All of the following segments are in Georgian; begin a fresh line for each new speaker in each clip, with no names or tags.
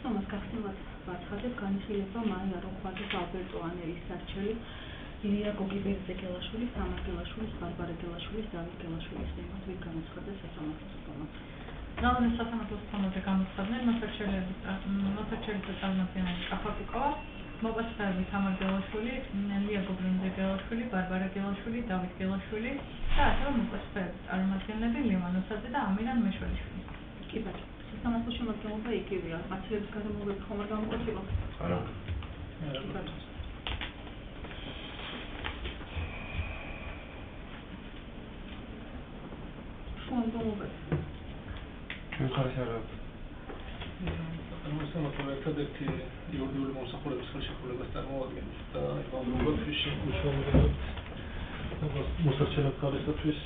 Thomas Gachtimat Batkhadev განიხილება მაია როხვაძის ალბერტო ანელის სარჩელი ილია გოგიბერძეგელაშვილის, თამარ გელაშვილის, ბარბარე გელაშვილის, დავით გელაშვილის მიმართ ვინ განაცხადა სასამართლოს თომას.
Ნაუნის სასამართლოს თომაზე გამოცხადნენ მოსარჩელის წარმომადგენელი კახაბიკოვა, მოპასუხეები თამარ გელაშვილი, ლია გოგიბერძეგელაშვილი, ბარბარე გელაშვილი, დავით გელაშვილი და ასევე მოპასუხეების წარმომადგენლები ლევან ოსაძე და ამირან მეშველიშვილი.
კი ბატონო. Სასამართლოს შემადგენლობა იგივეა. მაცილების გარემოებები ხომ არ გამოკვეთილა?
არა. ჩვენ ხარეს არა.
მოსამართლე ერთადერთი იურიდიული მომსახურების ხელშეკრულებას წარმოადგენს და იმავდროულად შეუშვებელად მოსარჩელად ხარისათვის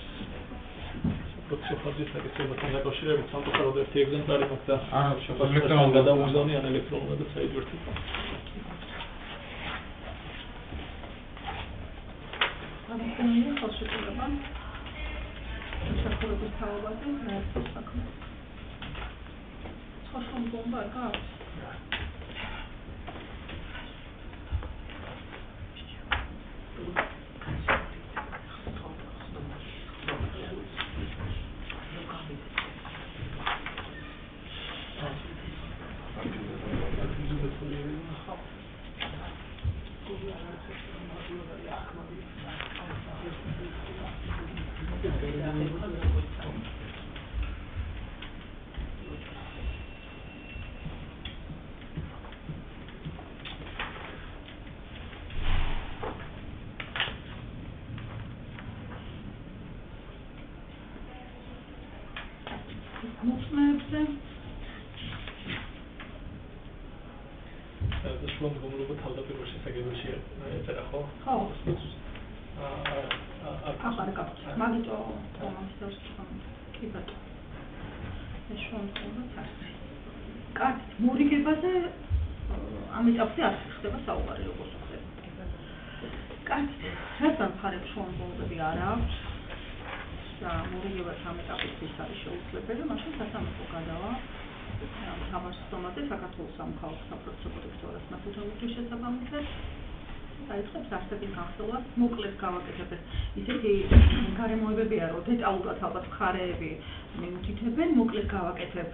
პროცესის საკითხებთან დაკავშირებით სამწუხაროდ ერთი ეგზემპლარი მაქვს და ელექტრონულად გადაუგზავნე ან ელექტრონულად საერთოდ.
ამიტომ ხელშეკრულება მოსახურების თაობაზე მეერთოს საქმე. Social bomba გაქვს. Მოწმეებზე
და შუამდგომლობა თავდაპირველ შესაძლებელში ეწერა ხო?
ხო. აბარ გაქვს. მაგიტო თომასის კი ბატონო. ეს შუამდგომლობა არის. კარგი, მორიგებაზე ამ ეტაპზე არ ხდება საუბარი როგორც ხდება. კარგი, რადგან მხარებს შუამდგომლობები არ აქვს და მორიგებას ამ ეტაპისთვის არის შეუძლებელი, მაშინ სასამართლო გადავა თამაშ სტომაზე საქართველოს სამხალხო საპროცესო კოდექსის 250 შესაბამისად დაიწყებს არსების განხილვას, მოკლედ გავაკეთებთ. ისეთი გარემოებებია, რომ დეტალურად ალბათ მხარეები მიუთითებენ, მოკლედ გავაკეთებ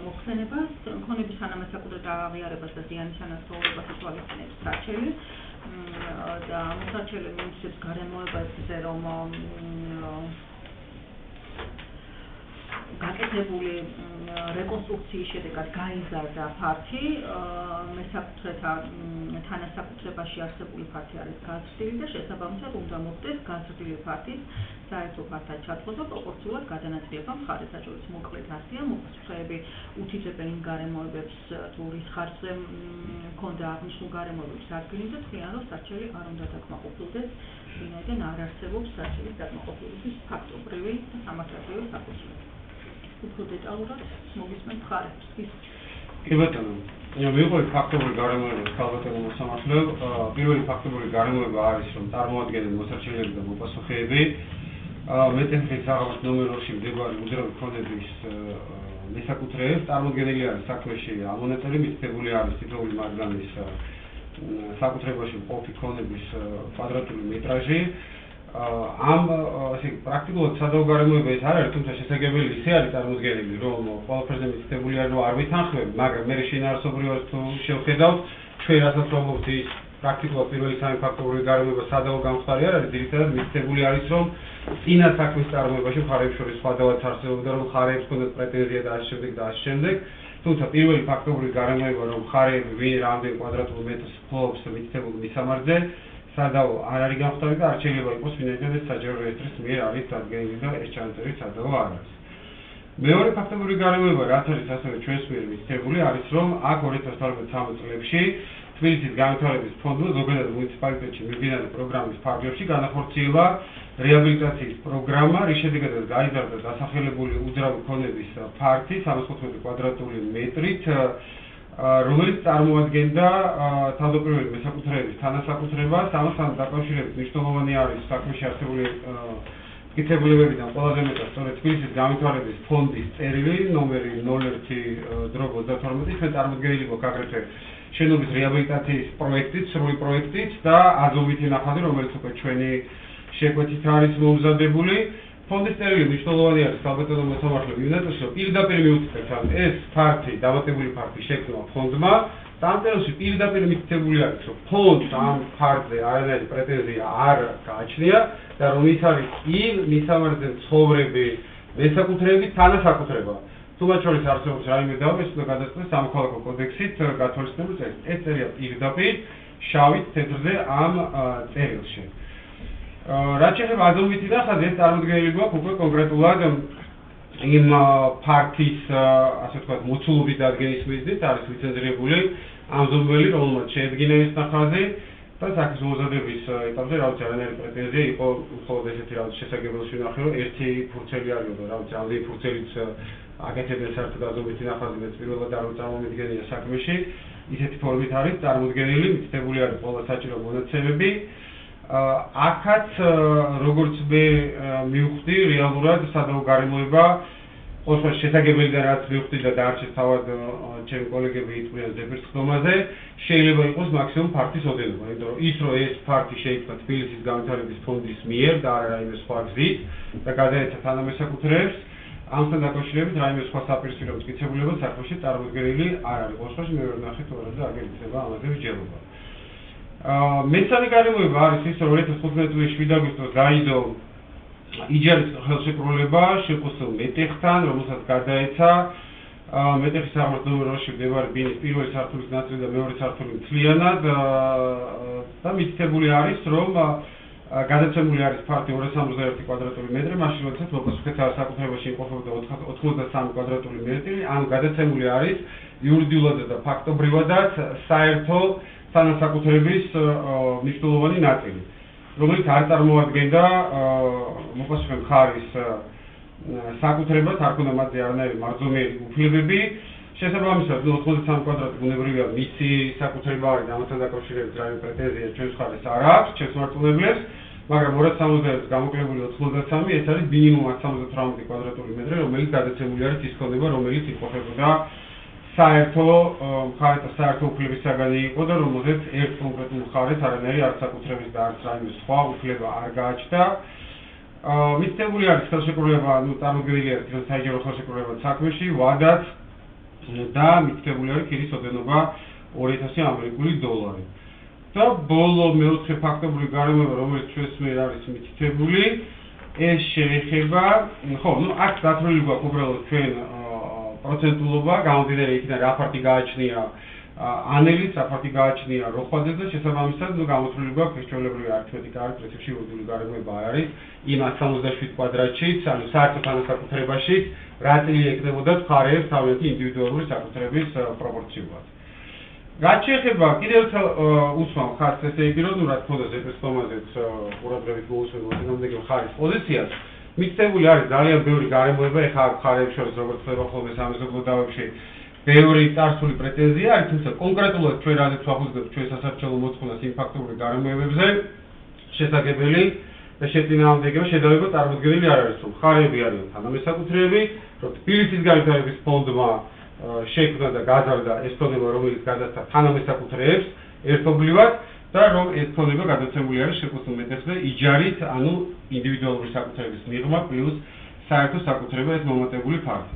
მოხსენებას, ქონების თანამესაკუთრე აღიარებას და ზიანის ანაცვლობას ითვალისწინებს სარჩელი და მოსარჩელი მიუთითებს გარემოებაზე, რომ გაკეთებული რეკონსტრუქციის შედეგად გაიზარდა ფართი, მესაკუთრეთა თანასაკუთრებაში არსებული ფართი არის გაზრდილი და შესაბამისად უნდა მოხდეს გაზრდილი ფართის საერთო ფართად ჩათვლა და პროპორციულად გადანაწილება მხარეთა შორის. მოკლედ ასეა, მოპასუხეები უთითებენ იმ გარემოებებს, თუ რის ხარჯზე მქონდა აღნიშნულ გარემოებების ადგილი და თქვიან, რომ სარჩელი არ უნდა დაკმაყოფილდეს, ვინაიდან არ არსებობს სარჩელის დაკმაყოფილების ფაქტობრივი და სამართლებრივი საფუძველი. უფრო დეტალურად მოგისმენთ მხარებს.
კი ბატონო, მივიღოთ ფაქტობრივი გარემოებების ქალბატონო მოსამართლე. პირველი ფაქტობრივი გარემოება არის, რომ წარმოადგენენ მოსარჩელები და მოპასუხეები მეტეხის საღამოს ნომერ 2-ში მდებარე უძრავი ქონების მესაკუთრეებს. წარმოდგენილი არის საქმეში ამონაწილე, მითითებული არის თითოეული მათგანის საკუთრებაში მყოფი ქონების კვადრატული მეტრაჟი. ამ პრაქტიკულად სადავო გარემოება ეს არ არის, თუმცა შესაძლებელი ისე არის წარმოდგენილი, რომ ყველაფერზე მითითებული არის, რომ არ ვითანხმები, მაგრამ მე შინაარსობრივად თუ შევხედავთ, ჩვენ რასაც ვამბობთ, ის პრაქტიკულად პირველი სამი ფაქტობრივი გარემოება სადავო გამხდარი არ არის, ძირითადად მითითებული არის, რომ წინა საქმის წარმოებაში მხარეებს შორის სხვადასხვაც არსებობდა, რომ მხარეებს ჰქონდათ პრეტენზია და ასე შემდეგ და ასე შემდეგ. თუმცა პირველი ფაქტობრივი გარემოება, რომ მხარეები ვინ რამდენ კვადრატულ მეტრს ფლობს მითითებულ მისამართზე სადავო არ არის გამხდარი და არ შეიძლება იყოს ვინაიდან ეს საჯარო რეესტრის მიერ არის დადგენილი და ეს ჩანაწერი სადავო არ არის. მეორე ფაქტობრივი გარემოება, რაც არის ასევე ჩვენს მიერ მითითებული, არის რომ აქ 2012-13 წლებში თბილისის განვითარების ფონდმა ზოგადად მუნიციპალიტეტში მიმდინარე პროგრამის ფარგლებში განახორციელა რეაბილიტაციის პროგრამა, რის შედეგადაც გაიზარდა დასახელებული უძრავი ქონების ფართი 315 კვადრატული მეტრით, რომელიც წარმოადგენდა თავდაპირველი მესაკუთრეების თანასაკუთრებას. ამასთან დაკავშირებით მნიშვნელოვანი არის საქმეში არსებული მტკიცებულებებიდან ყველაზე მეტად სწორედ თბილისის განვითარების ფონდის წერილი ნომერი 01/22 ჩვენ წარმოდგენილი გვაქვს აგრეთვე შენობის რეაბილიტაციის პროექტით, სრული პროექტით და აზოვითი ნახაზი, რომელიც უკვე ჩვენი შეკვეთით არის მომზადებული. ფონდის წერილი მნიშვნელოვანი არის საბატონო მოსამართლეობ იმედში, რომ პირდაპირ მიუთითებს, რომ ეს ფართი, დამატებული ფართი შექმნა ფონდმა და ამ წერილში პირდაპირ მითითებული არის, რომ ფონდს ამ ფართზე არანაირი პრეტენზია არ გააჩნია და რომ ის არის იმ მისამართზე მცხოვრები მესაკუთრეების თანასაკუთრება. თუმცა შორის არსებობს რაიმე დავა, ეს უნდა გადაწყვეტოს სამოქალაქო კოდექსით გათვალისწინებულ წერილს. ეს წერია პირდაპირ შავით თეთრზე ამ წერილში. რაც შეეხება აზოვითი ნახაზი, ეს წარმოდგენილი გვაქვს უკვე კონკრეტულად იმ ფართის, ასე ვთქვათ, მოცულობის დადგენის მიზნით არის ლიცენზირებული ამზომებელი, რომელმაც შეედგინა ეს ნახაზი და საქმის მომზადების ეტაპზე რაღაც არანაირი პრეტენზია იყო, მხოლოდ ესეთი რაღაც შესაძლებელში ვნახე, რომ ერთი ფურცელი არის და რაღაც ამდენი ფურცელიც აკეთებენ საერთოდ აზოვითი ნახაზი, მეც პირველად არ წარმომიდგენია საქმეში, ისეთი ფორმით არის წარმოდგენილი, მითითებული არის ყველა საჭირო მონაცემები. აქაც როგორც მე მივხვდი, რეალურად სადავო გარემოება ყოველთვის შესაძლებელია რაც მივხვდი და დაარჩეს თავად ჩემი კოლეგები იტყვიან ზეპირსხდომაზე, შეიძლება იყოს მაქსიმუმ ფართის ოდენობა, იმიტომ რომ ის რომ ეს ფართი შეიქმნა თბილისის განვითარების ფონდის მიერ და არა რაიმე სხვა გზით და გადაეცა თანამესაკუთრეებს, ამთან დაკავშირებით რაიმე სხვა საპირისპირო მტკიცებულება საქმეში წარმოდგენილი არ არის. ყოველთვის მე ვერ ვნახე თუ არა და აგერ იქნება ამაზე ვიჯერობა. მესამე გარემოება არის ის, რომ 2015 წლის 7 აგვისტოს დაიდო იჯარის ხელშეკრულება შეყოსილ მეტეხთან, რომელსაც გადაეცა მეტეხის საღამოს ნომერ 2-ში მდებარე ბინის პირველი სართულის ნაწილი და მეორე სართული მთლიანად და მითითებული არის, რომ გადაცემული არის ფართი 261 კვადრატული მეტრი, მაშინ როდესაც მოპასუხეთა საკუთრებაში იმყოფებოდა 93 კვადრატული მეტრი, ანუ გადაცემული არის იურიდიულად და ფაქტობრივადაც საერთო თანასაკუთრების მნიშვნელოვანი ნაწილი, რომელიც არ წარმოადგენდა მოპასუხე მხარის საკუთრებას, არ ქონდა მათზე არანაირი მარჯვენელი უფლებები. შესაბამისად, 93 კვადრატი ბუნებრივია მისი საკუთრება არის და ამასთან დაკავშირებით რაიმე პრეტენზია ჩვენს მხარეს არ აქვს, ჩვენს მართლმსაჯულებს, მაგრამ 260-ს გამოკლებული 93 ეს არის მინიმუმ 178 კვადრატული მეტრი, რომელიც გადაცემული არის ის ქონება, რომელიც იმყოფებოდა საერთო მხარეს და საერთო უფლების საგანი იყო და რომელზეც ერთ კონკრეტულ მხარეს არანაირი არც საკუთრების და არც რაიმე სხვა უფლება არ გააჩნდა. მითითებული არის ხელშეკრულება, წარმოდგენილი არის საჯარო ხელშეკრულება საქმეში, ვადაც და მითითებული არის ქირის ოდენობა 2000 ამერიკული დოლარი. და ბოლო მეოთხე ფაქტობრივი გარემოება, რომელიც ჩვენს მიერ არის მითითებული, ეს შეეხება, აქ დათვლილი გვაქვს უბრალოდ ჩვენ პროცენტულობა, გამომდინარე იქიდან რა ფართი გააჩნია ანელიც, რა ფართი გააჩნია როხვაძეს და შესაბამისად გამოთვლილი გვაქვს ჩვეულებრივი არითმეტიკა არის, პრინციპში იურიდიული გარემოება არის იმ 177 კვადრატშიც, ანუ საერთო თანასაკუთრებაში რა წილი ეკნებოდა მხარეებს თავიანთი ინდივიდუალური საკუთრების პროპორციულად. რაც შეეხება კიდევ უსვამ ხარს ესე იგი, რომ რა თქმა უნდა ზეპირსხდომაზეც ყურადღებით მოусვენო ოდენამდე მხარის პოზიციას, მითითებული არის ძალიან ბევრი გარემოება, ეხლა მხარეებს შორის როგორც ხდება ხოლმე სამეზობლო დავებში ბევრი წარსული პრეტენზია არის, თუმცა კონკრეტულად ჩვენ რაზეც ვახსოვებთ ჩვენ სასარჩელო მოთხოვნას იმ ფაქტობრივ გარემოებებზე შესაძლებელი და შეწინააღმდეგება შედარება წარმოდგენილი არ არის, რომ მხარეები არიან თანამესაკუთრეები, რომ თბილისის განვითარების ფონდმა შექმნა და გაზარდა ეს ფონდები, რომელიც გადასცა თანამესაკუთრეებს ერთობლივად და რომ ეს ფონდები გადაცემული არის შეყოსილ მეტეხზე იჯარით, ანუ ინდივიდუალური საკუთრების მიღმა პლუს საერთო საკუთრება ეს მომატებული ფაქტი.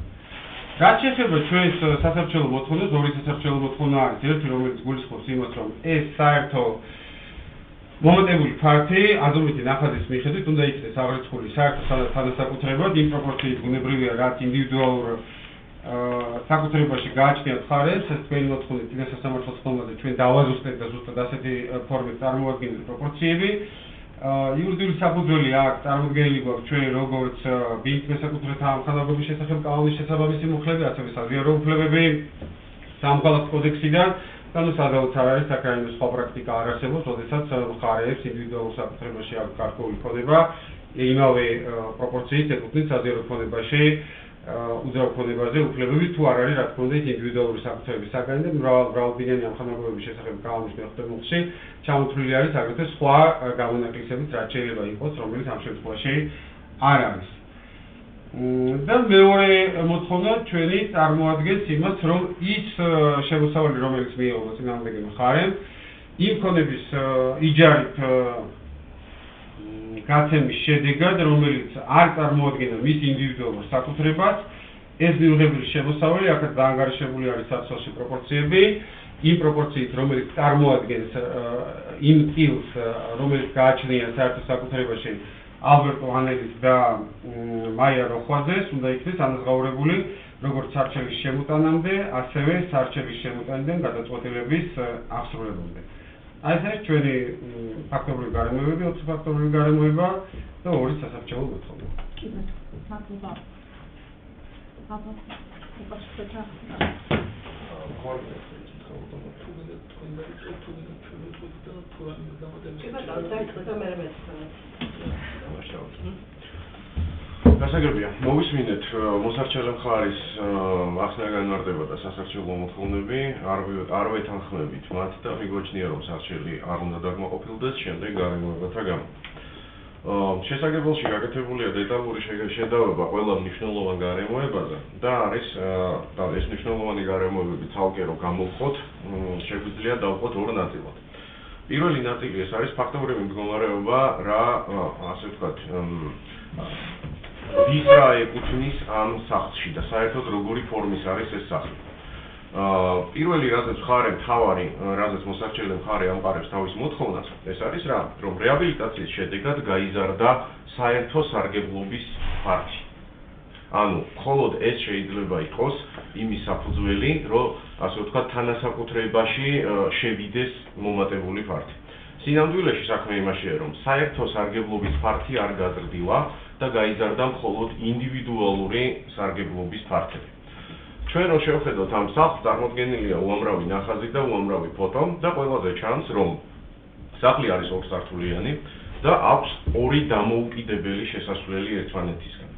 რაც შეეხება ჩვენს სასარჩელო მოთხოვნას, ორი სასარჩელო მოთხოვნა არის, ერთი რომელიც გულისხმობს იმას, რომ ეს საერთო მომატებული ფაქტი აზოვითი ნახაზის მიხედვით უნდა იქნეს აღრიცხული საერთო თანასაკუთრებად, იმ პროპორციით ბუნებრივია, რაც ინდივიდუალურ საკუთრებაში გააჩნიათ მხარეს, ეს თქვენი მოთხოვნით წინა სასამართლოს ხომაზე ჩვენ დავაზუსტეთ და ზუსტად ასეთი ფორმით წარმოადგენს პროპორციები. იურიდიული საფუძველი აქ წარმოდგენილი გვაქვს ჩვენ როგორც ბინის მესაკუთრეთა ამხანაგობის შესახებ კანონის შესაბამისი მუხლები, ასევე საზიარო უფლებები სამოქალაქო კოდექსიდან, და სადაც არ არის აქ რაიმე სხვა პრაქტიკა არ არსებობს, როდესაც მხარეებს ინდივიდუალურ საკუთრებაში აქვს გარკვეული ქონება, იმავე პროპორციით ეკუთვნით საზიარო ქონებაში უძრავ ქონებაზე უფლებები თუ არ არის რა თქმა უნდა ინდივიდუალური საკუთრების საგანი და მრავალბინიანი ამხანაგობების შესახებ კანონის მეხსოვებაში ჩამოთვლილი არის აგრეთვე სხვა გამონაკლისებიც რაც შეიძლება იყოს, რომელიც ამ შემთხვევაში არ არის. და მეორე მოთხოვნა ჩვენი წარმოადგენს იმას, რომ ის შემოსავალი, რომელიც მიიღო წინააღმდეგი მხარემ, იმ ქონების იჯარით გაცემის შედეგად, რომელიც არ წარმოადგენდა მის ინდივიდუალურ საკუთრებას, ეს მიუღებელი შემოსავალი აქაც დაანგარიშებული არის საცდელში პროპორციები, იმ პროპორციით, რომელიც წარმოადგენს იმ ტილს, რომელიც გააჩნია საერთო საკუთრებაში ალბერტო ანელის და მაია როხვაძეს, უნდა იქნეს ანაზღაურებული როგორც სარჩელის შემოტანამდე, ასევე სარჩელის შემოტანიდან გადაწყვეტილების აღსრულებამდე. აი ეს არის ჩვენი ფაქტობრივი გარემოებები, 20 ფაქტობრივი გარემოება და 2 სასარჩეულო მოთხოვნა.
კი ბატონო, მადლობა.
გასაგებია, მოვისმინეთ მოსარჩელე მხარის ახსნა განმარტება და სასარჩეულო მოთხოვნები, არ ვეთანხმებით მათ და მიგვაჩნია, რომ სარჩელი არ უნდა დაკმაყოფილდეს შემდეგ გარემოებათა გამო. შესაგებელში გაკეთებულია დეტალური შედარება ყველა მნიშვნელოვან გარემოებაზე და არის ეს მნიშვნელოვანი გარემოებები ცალკე რომ გამოვხოთ, შეგვიძლია დავყოთ 2 ნაწილად. პირველი ნაწილი ეს არის ფაქტობრივი მდგომარეობა, რა ასე ვთქვათ, ვის რა ეკუთვნის ამ სახლში და საერთოდ როგორი ფორმის არის ეს სახლი. პირველი რაზეც მხარე მთავარი, რაზეც მოსარჩელე მხარე ამყარებს თავის მოთხოვნას, ეს არის რა, რომ რეაბილიტაციის შედეგად გაიზარდა საერთო სარგებლობის ფართი. ანუ, მხოლოდ ეს შეიძლება იყოს იმის საფუძველი, რომ ასე ვთქვათ, თანასაკუთრებაში შევიდეს მომატებული ფართი. სინამდვილეში საქმე იმაშია, რომ საერთო სარგებლობის ფართი არ გაზრდილა და გაიზარდა მხოლოდ ინდივიდუალური სარგებლობის ფართები. ჩვენ რო შევხედოთ ამ სახლს, წარმოდგენილია უამრავი ნახაზი და უამრავი ფოტო და ყველაზე ჩანს, რომ სახლი არის 2 სართულიანი და აქვს 2 დამოუკიდებელი შესასვლელი ერთმანეთისგან.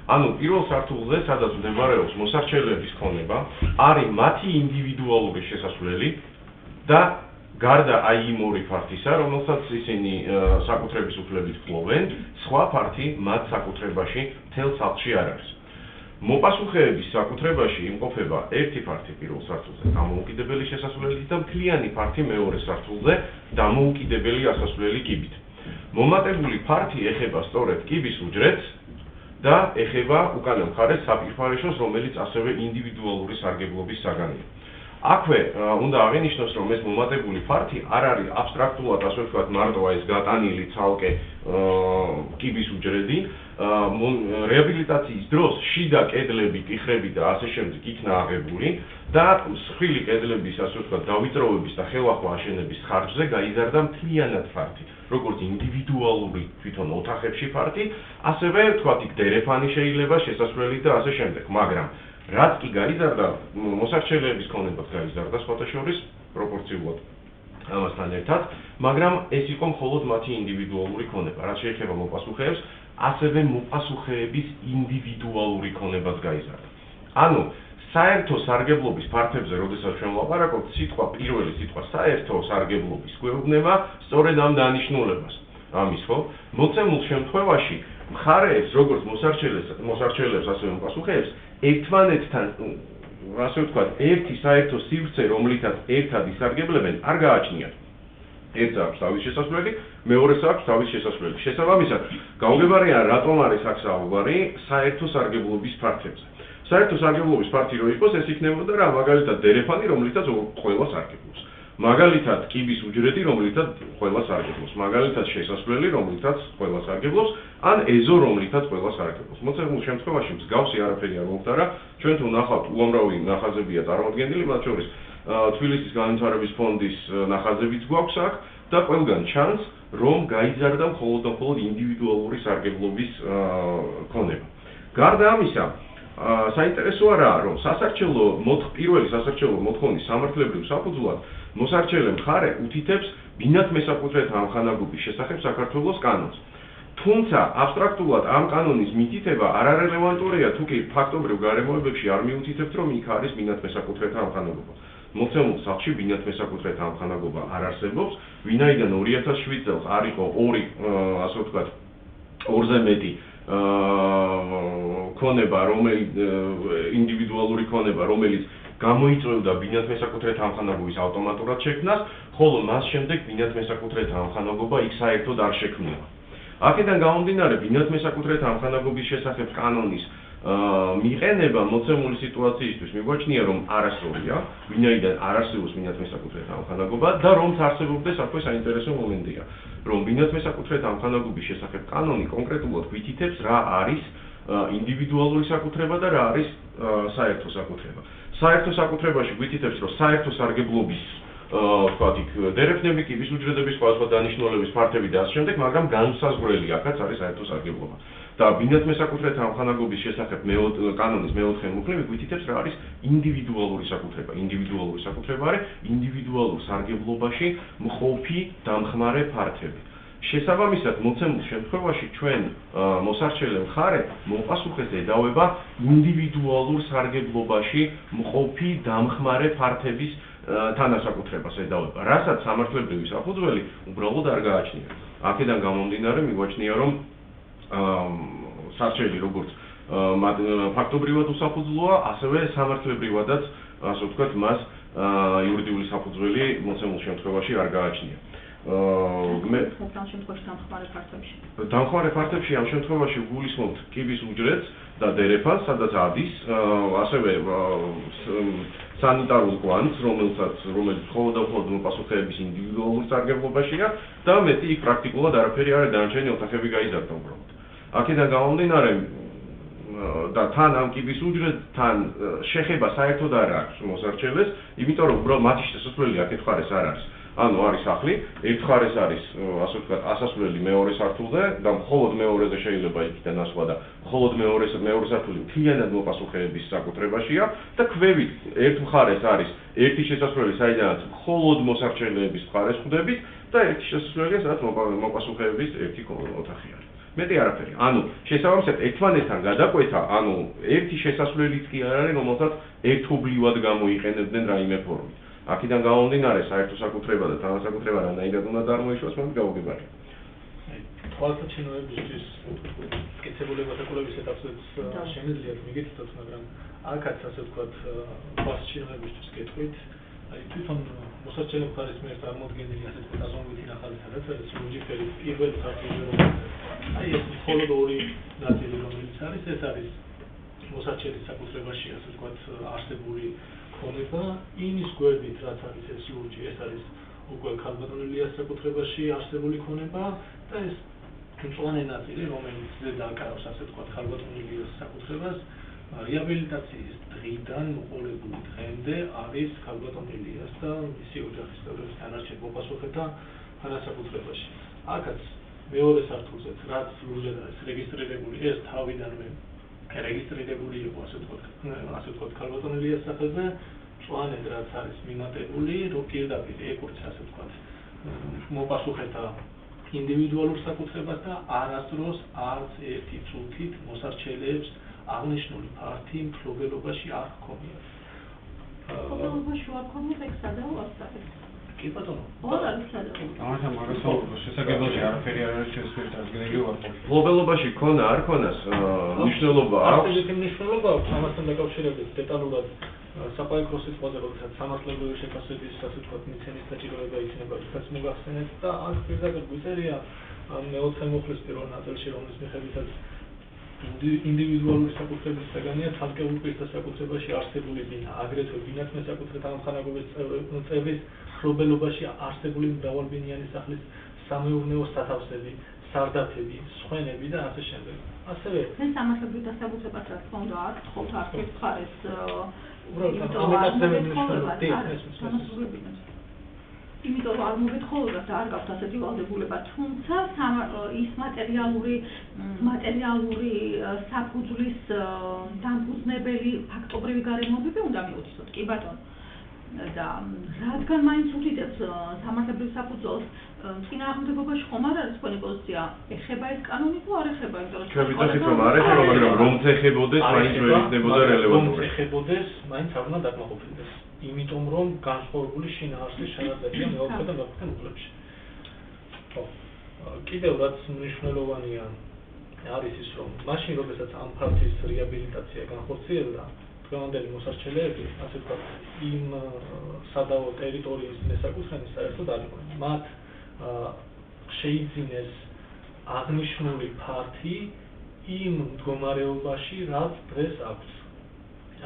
ანუ პირველ სართულზე, სადაც მდებარეობს მოსარჩელეების ქონება, არის მათი ინდივიდუალური შესასვლელი და გარდა აი იმ 2 ფართისა, რომელსაც ისინი საკუთრების უფლებით ფლობენ, სხვა ფართი მათ საკუთრებაში მთელ სახლში არ არის. მოპასუხეების საკუთრებაში იმყოფება ერთი ფართი პირველ სართულზე დამოუკიდებელი შესასვლელით და მთლიანი ფართი მეორე სართულზე დამოუკიდებელი ასასვლელი კიბით. მომატებული ფართი ეხება სწორედ კიბის უჯრედს და ეხება უკანა მხარეს საპირფარეშოს, რომელიც ასევე ინდივიდუალური სარგებლობის საგანია. აქვე უნდა აღინიშნოს, რომ ეს მომატებული ფართი არ არის აბსტრაქტულად, ასე ვთქვათ, მარტო ეს გატანილი ცალკე კიბის უჯრედი. რეაბილიტაციის დროს შიდა კედლები, კიხრები და ასე შემდეგ იქნა აღებული და მსხვილი კედლების, ასე ვთქვათ, დავიწროვების და ხელახლა აშენების ხარჯზე გაიზარდა მთლიანად ფართი, როგორც ინდივიდუალური თვითონ ოთახებში ფართი, ასევე ვთქვათ, იქ დერეფანი შეიძლება, შესასვლელი და ასე შემდეგ, მაგრამ რაც კი გაიზარდა, მოსარჩელეების ქონებაც გაიზარდა სხვათა შორის პროპორციულად ამასთან ერთად, მაგრამ ეს იყო მხოლოდ მათი ინდივიდუალური ქონება, რაც შეეხება მოპასუხეებს, ასევე მოპასუხეების ინდივიდუალური ქონებაც გაიზარდა. ანუ საერთო სარგებლობის ფართებზე, როდესაც ჩვენ ვლაპარაკობთ, პირველი სიტყვა საერთო სარგებლობის გვეუბნება სწორედ ამ დანიშნულებას. ამის ხო? მოცემულ შემთხვევაში მხარეებს, როგორც მოსარჩელებს, ასევე მოპასუხეებს, ერთმანეთთან, ასე ვთქვათ, ერთი საერთო სივრცე, რომლითაც ერთად ისარგებლებენ, არ გააჩნიათ. ერთს აქვს თავის შესასვლელი, მეორეს აქვს თავის შესასვლელი. შესაბამისად, გაუგებარია, რატომ არის აქ საუბარი საერთო სარგებლობის ფართებზე. საერთო სარგებლობის ფართი რო იყოს, ეს იქნებოდა რა, მაგალითად დერეფანი, რომლითაც ყველა სარგებლობს. მაგალითად კიბის უჯრედი, რომლითაც ყველა სარგებლობს. მაგალითად შესასვლელი, რომლითაც ყველა სარგებლობს, ან ეზო, რომლითაც ყველა სარგებლობს. მოცემულ შემთხვევაში მსგავსი არაფერი არ მომხდარა. ჩვენ თუ ნახავთ, უამრავი ნახაზებია წარმოდგენილი, მათ შორის თბილისის განვითარების ფონდის ნახაზებიც გვაქვს აქ და ყველგან ჩანს, რომ გაიზარდა მხოლოდ ინდივიდუალური სარგებლობის ქონება. გარდა ამისა, საინტერესოა რა, რომ პირველი სასარჩელო მოთხოვნის სამართლებრივ საფუძვლად მოსარჩელე მხარე უთითებს ბინათ მესაკუთრეთა ამხანაგობის შესახებ საქართველოს კანონს. თუმცა აბსტრაქტულად ამ კანონის მითითება არარელევანტურია, თუ კი ფაქტობრივ გარემოებებში არ მიუთითებთ, რომ იქ არის ბინათ მესაკუთრეთა ამხანაგობა. მოცემულ სახლში ბინათ მესაკუთრეთა ამხანაგობა არ არსებობს, ვინაიდან 2007 წელს არ იყო 2, ასე ვთქვათ, 2-ზე მეტი ქონება, რომელიც ინდივიდუალური ქონება, რომელიც გამოიწვევდა ბინათ მესაკუთრეთა ამხანაგობის ავტომატურად შექმნას, ხოლო მას შემდეგ ბინათ მესაკუთრეთა ამხანაგობა იქ საერთოდ არ შექმნილა. აქედან გამომდინარე, ბინათ მესაკუთრეთა ამხანაგობის შესახებ კანონის მიყენება მოცემული სიტუაციისთვის მიგვაჩნია, რომ არასწორია, ვინაიდან არ არსებობს ბინათ მესაკუთრეთა ამხანაგობა და რომც არსებობდეს, აქვე საინტერესო მომენტია, რომ ბინათ მესაკუთრეთა ამხანაგობის შესახებ კანონი კონკრეტულად გვითითებს, რა არის ინდივიდუალური საკუთრება და რა არის საერთო საკუთრება. საერთო საკუთრებაში გვითითებს, რომ საერთო სარგებლობის ვთქვათ, იქ დერეფნები, კიბის უჯრედების, სხვადასხვა დანიშნულების ფართები და ასე შემდეგ, მაგრამ განსაზღვრელი აქაც არის საერთო სარგებლობა. და ბინათ მესაკუთრეთა ამხანაგობის შესახებ კანონის მეოთხე მუხლი გვითითებს, რა არის ინდივიდუალური საკუთრება. ინდივიდუალური საკუთრება არის ინდივიდუალურ სარგებლობაში მყოფი დამხმარე ფართები. შესაბამისად, მოცემულ შემთხვევაში ჩვენ მოსარჩელე მხარე მოპასუხეს ედავება ინდივიდუალურ სარგებლობაში მყოფი დამხმარე ფართების თანასაკუთრებას ედავება, რასაც სამართლებრივი საფუძველი უბრალოდ არ გააჩნია. აქედან გამომდინარე, მიგვაჩნია, რომ სარჩელი როგორც ფაქტობრივად უსაფუძვლოა, ასევე სამართლებრივადაც, ასე ვთქვათ, მას იურიდიული საფუძველი მოცემულ შემთხვევაში არ გააჩნია. დამხმარე ფართებში ამ შემთხვევაში გულისხმობთ კიბის უჯრედს და დერეფანს, სადაც ადის, ასევე სანიტარულ კვანძს, რომელიც მხოლოდ და მხოლოდ მოპასუხეების ინდივიდუალურ სარგებლობაშია და მეტი იქ პრაქტიკულად არაფერი არ არის, დანარჩენი ოთახები გაიზარდა უბრალოდ. აქედან გამომდინარე და თან ამ კიბის უჯრედთან შეხება საერთოდ არ აქვს მოსარჩელეს, იმიტომ რომ უბრალოდ მათი შესასვლელი აქეთ მხარეს არ არის. ანუ არის სახლი, ერთ მხარეს არის, ასე ვთქვათ, ასასვლელი მეორე სართულზე და მხოლოდ მეორეზე შეიძლება იქიდან ასვლა და მხოლოდ მეორე სართული მთლიანად მოპასუხეების საკუთრებაშია და ქვევით ერთ მხარეს არის ერთი შესასვლელი, საიდანაც მხოლოდ მოსარჩელეების მხარეს ხვდებით და ერთი შესასვლელია, სადაც მოპასუხეების ერთი ოთახი არის. მეტი არაფერი. ანუ შესაბამისად ერთმანეთთან გადაკვეთა, ანუ ერთი შესასვლელიც კი არ არის, რომელსაც ერთობლივად გამოიყენებდნენ რაიმე ფორმით. აქედან გამომდინარე, საერთო საკუთრება და თანასაკუთრება რანაირად უნდა წარმოიშვას, მაგრამ გავუგებარია.
თვალსაჩინოებისთვის მტკიცებულებათა კვლევის ეტაპზეც შემიძლიათ მიგეთითოთ, მაგრამ აქაც ასე ვთქვათ, თვალსაჩინოებისთვის კითხვით, თვითონ მოსარჩელე მხარის მიერ წარმოდგენილი ასე ვთქვათ, აზომვითი ნახაზი, სადაც არის ლურჯი ფერი პირველ სართულზე, ეს მხოლოდ ორი ნაწილი, რომელიც არის, ეს არის მოსარჩელის საკუთრებაში, ასე ვთქვათ, არსებული ქონება, იმის გვერდით, რაც არის ეს ლურჯი, ეს არის უკვე ქალბატონ ილიას საკუთრებაში არსებული ქონება და ეს მწვანე ნაწილი, რომელიც ზედა აკარავს, ასე ვთქვათ, ქალბატონ ილიას საკუთრებას, რეაბილიტაციის დღიდან მოყოლებული დღემდე არის ქალბატონ ილიას და მისი ოჯახის წევრების დანარჩენ მოპასუხეთა თანასაკუთრებაში. აქაც მეორე სართულზეც, რაც ლურჯად არის რეგისტრირებული, ეს თავიდანვე რეგისტრირებული იყო, ასე ვთქვათ, ქალბატონ ილიას სახელზე, მწვანედ რაც არის მიმატებული, რომ პირდაპირ ეკუთვნის, ასე ვთქვათ, მოპასუხეთა ინდივიდუალურ საკუთრებას და არასდროს არც ერთი წუთით მოსარჩელეებს აღნიშნული ფართი მფლობელობაში არ ჰქონიათ.
მფლობელობაში არ ჰქონიათ, ეგ სადაა ასწავლეთ.
კი ბატონო.
ამასთან მაგასაუბროს შესაძლებელი არაფერი არ არის შესაძლებელი transgender ვარ.
მფლობელობაში ქონა არ ქონას მნიშვნელობა აქვს.
ასეთი მნიშვნელობა აქვს ამასთან დაკავშირებით დეტალურად საყოველთაო სიტყვაზე, როდესაც სამართლებრივი შეფასების, ასე ვთქვათ, მიცემის საჭიროება იქნება, იქაც მოგახსენეთ და აქ პირდაპირ გვიწერია მეოთხე მუხლის პირველ ნაწილში, რომლის მიხედვითაც ინდივიდუალური საკუთრების საგანია ცალკეულ პირთა საკუთრებაში არსებული ბინა, აგრეთვე ბინათ მესაკუთრეთა ამხანაგობის წევრის მფლობელობაში არსებული მრავალბინიანი სახლის სამეურნეო სათავსები, სარდაფები, სხვენები და ასე შემდეგ. ასევე
ეს სამართლებრივი დასაბუთებას რა თქმა უნდა არ გთხოვთ არც ერთ მხარეს იმიტომ რომ არ მოგეთხოვებათ და არ გაქვთ ასეთი ვალდებულება, თუმცა ის მატერიალური საფუძვლის დამფუძნებელი ფაქტობრივი გარემოებები უნდა მიუთითოთ, კი ბატონო. და რადგან მაინც უთითებს სამართლებრივ საფუძველს წინააღმდეგობაში ხომ არ არის თქვენი პოზიცია, ეხება ეს კანონი თუ არ ეხება, იმიტომ რომ
ჩვენ ვიტყვით რომ არ ეხება, მაგრამ რომც ეხებოდეს, მაინც ვერ იქნებოდა რელევანტური.
რომც ეხებოდეს, მაინც არ უნდა დაკმაყოფილდეს. იმიტომ რომ განსხვავებული შინაარსის შესაძლებელია მეოთხე და მეხუთე მუხლებში. კიდევ რაც მნიშვნელოვანია არის ის, რომ მაშინ, როდესაც ამ ფართის რეაბილიტაცია განხორციელდა, დღევანდელი მოსარჩელეები, ასე ვთქვათ, იმ სადავო ტერიტორიის მესაკუთრემის საერთოდ არ იყვნენ. მათ შეიძინეს აღნიშნული ფართი იმ მდგომარეობაში, რაც დღეს აქვს.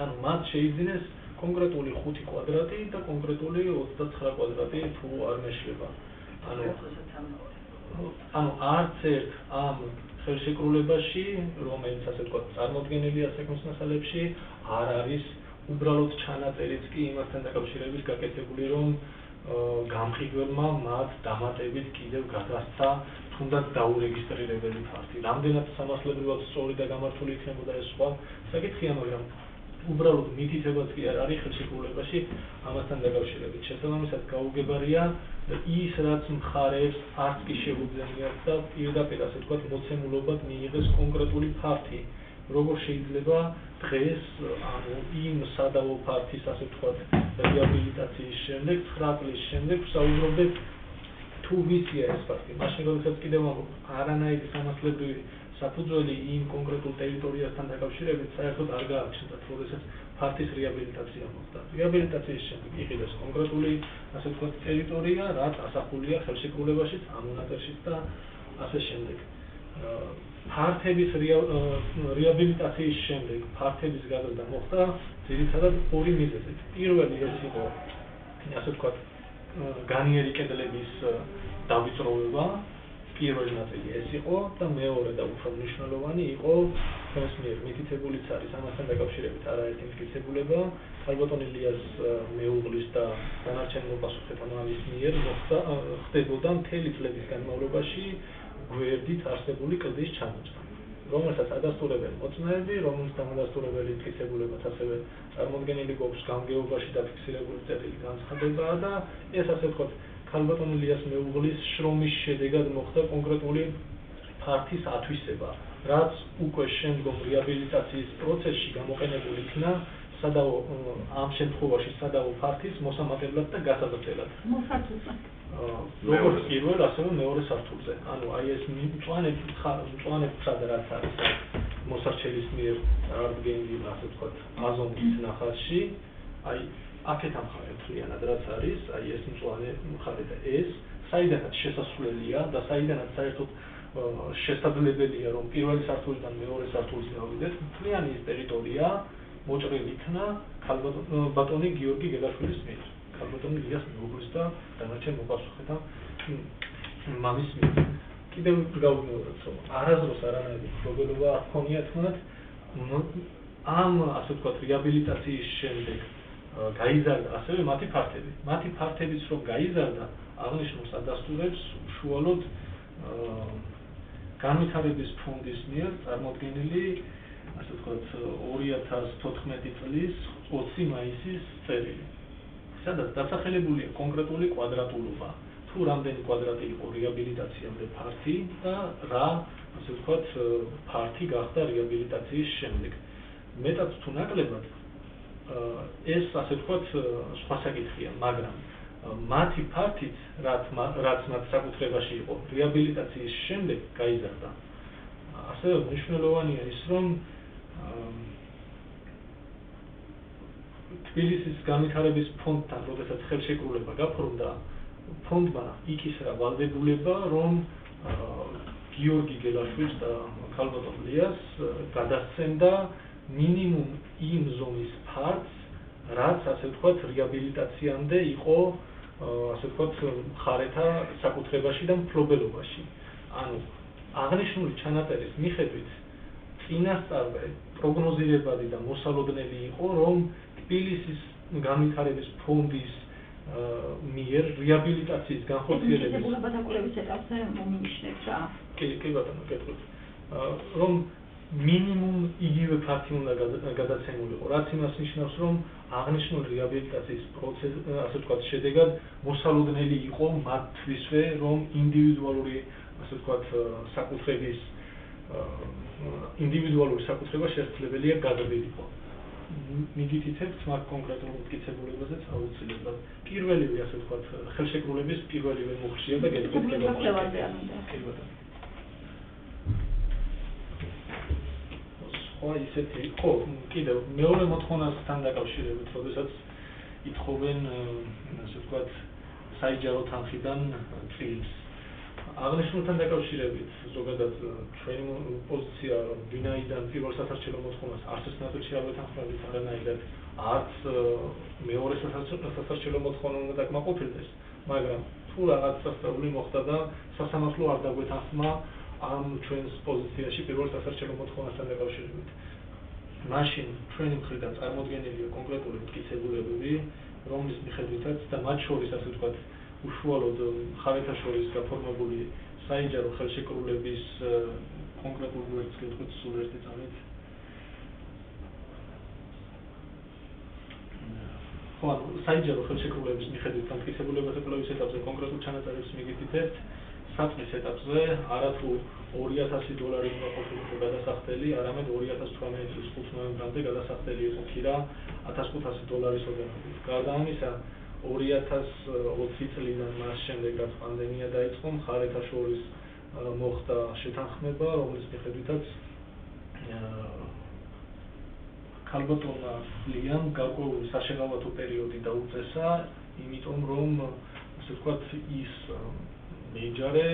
ანუ მათ შეიძინეს კონკრეტული 5 კვადრატი და კონკრეტული 29 კვადრატი თუ არ მეშლება. ანუ არც ერთ ამ ხელშეკრულებაში, რომელიც ასე ვთქვათ, წარმოდგენილია საქმის მასალებში, არ არის უბრალოდ ჩანაწერიც კი იმასთან დაკავშირებით გაკეთებული, რომ გამყიდველმა მათ დამატებით კიდევ გადასცა თუნდაც დაურეგისტრირებელი ფაქტი. რამდენად სამართლებრივად სწორი და გამართული იქნებოდა ეს სხვა საკითხია, მაგრამ უბრალოდ მითითებაც კი არ არის ხელშეკრულებაში ამასთან დაკავშირებით. შესაბამისად გაუგებარია ის, რაც მხარეს არც კი შეუძლიათ და პირდაპირ ასე ვთქვათ, მოცემულობად მიიღეს კონკრეტული ფაქტი. როგორ შეიძლება დღეს ანუ იმ სადავო ფართის ასე ვთქვათ, რეაბილიტაციის შემდეგ 9 წლის შემდეგ ვსაუბრობდეთ თუ ვიცია ეს ფაქტი. მაშინ როდესაც კიდევ არანაირი სამართლებრივი საფუძველი იმ კონკრეტულ ტერიტორიასთან დაკავშირებით საერთოდ არ გააჩნდათ, როდესაც ფართის რეაბილიტაცია მოხდა. რეაბილიტაციის შემდეგ იყიდეს კონკრეტული ასე ვთქვათ, ტერიტორია, რაც ასახულია ხელშეკრულებაშიც, ამ მონატერშიც და ასე შემდეგ. ფართების რეაბილიტაციის შემდეგ ფართების გაზრდა მოხდა ძირითადად 2 მიზეზით. პირველი ეს იყო ასე ვთქვათ, განიერი კედლების დავიწროვება, პირველი ნაწილი ეს იყო და მეორე და უფრო მნიშვნელოვანი იყო ჩვენს მიერ მითითებულიც არის ამასთან დაკავშირებით არაერთი მტკიცებულება ქალბატონ ილიას მეუღლის და დანარჩენ მოპასუხეთა მამის მიერ ხდებოდა მთელი წლების განმავლობაში გვერდით არსებული კლდის ჩამოწვა, რომელსაც ადასტურებენ მოწმეები, რომელიც დამადასტურებელი მტკიცებულებაც ასევე წარმოდგენილი გვაქვს გამგეობაში დაფიქსირებული წერილი განცხადებაა და ეს ასე ვთქვათ, ქალბატონ ილიას მეუღლის შრომის შედეგად მოხდა კონკრეტული ფართის ათვისება, რაც უკვე შემდგომ რეაბილიტაციის პროცესში გამოყენებული იქნა სადავო ამ შემთხვევაში სადავო ფართის მოსამართლებლად და გასაზრდელად.
მოსართულზე.
როგორც პირველ, ასევე მეორე სართულზე. ანუ აი ეს მწვანე ფრადა რაც არის მოსარჩელის მიერ წარდგენილი, ასე ვთქვათ, აზომვის ნახაზში, აი აქეთ ამხარეთ მთლიანად რაც არის, აი ეს მწვანე მხარე და ეს, საიდანაც შესასვლელია და საიდანაც საერთოდ შესაძლებელია, რომ პირველი სართულიდან მეორე სართულზე გავიდეთ, მთლიანი ეს ტერიტორია მოჭრილი იქნა ქალბატონი გიორგი გელაშვილის მიერ, ქალბატონ ილიას მეუღლის და დანარჩენ მოპასუხეთა მამის მიერ. კიდევ გავუმეორებთ, რომ არასდროს არანაირი მფლობელობა არ ჰქონიათ მათ ამ ასე ვთქვათ, რეაბილიტაციის შემდეგ გაიზარდა ასევე მათი ფართები. მათი ფართებიც რომ გაიზარდა, აღნიშნულს ადასტურებს უშუალოდ განვითარების ფონდის მიერ წარმოდგენილი ასე ვთქვათ 2014 წლის 20 მაისის წერილი. სადაც დასახელებულია კონკრეტული კვადრატულობა, თუ რამდენი კვადრატი იყო რეაბილიტაციამდე ფართი და რა ასე ვთქვათ ფართი გახდა რეაბილიტაციის შემდეგ. მეტად თუ ნაკლებად ეს ასე ვთქვათ სხვა საკითხია, მაგრამ მათი ფართით, რაც მათ საკუთრებაში იყო რეაბილიტაციის შემდეგ გაიზარდა. ასევე მნიშვნელოვანია ის, რომ თბილისის განვითარების ფონდთან, როდესაც ხელშეკრულება გაფორმდა, ფონდმა იკისრა ვალდებულება, რომ გიორგი გელაშვილს და ქალბატონ ილიას გადასცემდა მინიმუმ იმ ზომის ფართს, რაც ასე ვთქვათ რეაბილიტაციამდე იყო ასე ვთქვათ მხარეთა საკუთრებაში და მფლობელობაში. ანუ აღნიშნული ჩანაწერის მიხედვით წინასწარ პროგნოზირებადი და მოსალოდნელი იყო, რომ თბილისის განვითარების ფონდის მიერ რეაბილიტაციის განხორციელების
მითითებულებათა კვლევის ეტაპზე მომინიშნებს რა.
კი ბატონო, გეტყვით. რომ მინიმუმ იგივე ფართი უნდა გადაცემულიყო, რაც იმას ნიშნავს, რომ აღნიშნული რეაბილიტაციის პროცესი, ასე ვთქვათ, შედეგად მოსალოდნელი იყო მათთვისვე, რომ ინდივიდუალური, ასე ვთქვათ, ინდივიდუალური საკუთრება შესაძლებელია გადადებულიყო. მიგითითებთ მათ კონკრეტულ მტკიცებულებაზეც აუცილებლად. პირველივე, ასე ვთქვათ, ხელშეკრულების პირველივე მუხლშია და გეტყვით. სხვა ისეთი ხო კიდევ მეორე მოთხოვნასთან დაკავშირებით, როდესაც ითხოვენ ასე ვთქვათ საიჯარო თანხიდან წილს. აღნიშნულთან დაკავშირებით ზოგადად ჩვენი პოზიცია ვინაიდან პირველ სასარჩელო მოთხოვნას არც ეს ნაწილში არ ვეთანხმებით არანაირად არც მეორე სასარჩელო მოთხოვნა უნდა დაკმაყოფილდეს, მაგრამ თუ რაღაც სასწაული მოხდა და სასამართლო არ დაგვეთანხმა ამ ჩვენს პოზიციაში პირველ სასარჩელო მოთხოვნასთან დაკავშირებით. მაშინ ჩვენი მხრიდან წარმოდგენილია კონკრეტული მტკიცებულებები, რომლის მიხედვითაც და მათ შორის ასე ვთქვათ უშუალოდ მხარეთა შორის გაფორმებული საიჯარო ხელშეკრულების კონკრეტულ პროექტს გეტყვით სულ ერთი წამით. ხო, საიჯარო ხელშეკრულების მიხედვით დამტკიცებულებათა კვლევის ეტაპზე კონკრეტულ ჩანაწერებს მიგითითებთ. საწყის ეტაპზე არათუ $2,000 უნდა ყოფილიყო გადასახდელი, არამედ 2018 წლის 5 ნოემბრამდე გადასახდელი იყო ქირა $1,500 ოდენობით. გარდა ამისა 2020 წლიდან მას შემდეგ რაც პანდემია დაიწყო, მხარეთა შორის მოხდა შეთანხმება, რომლის მიხედვითაც ქალბატონმა ლიამ გარკვეული საშეღავათო პერიოდი დაუწესა, იმიტომ რომ ასე ვთქვათ ის მეიჯარე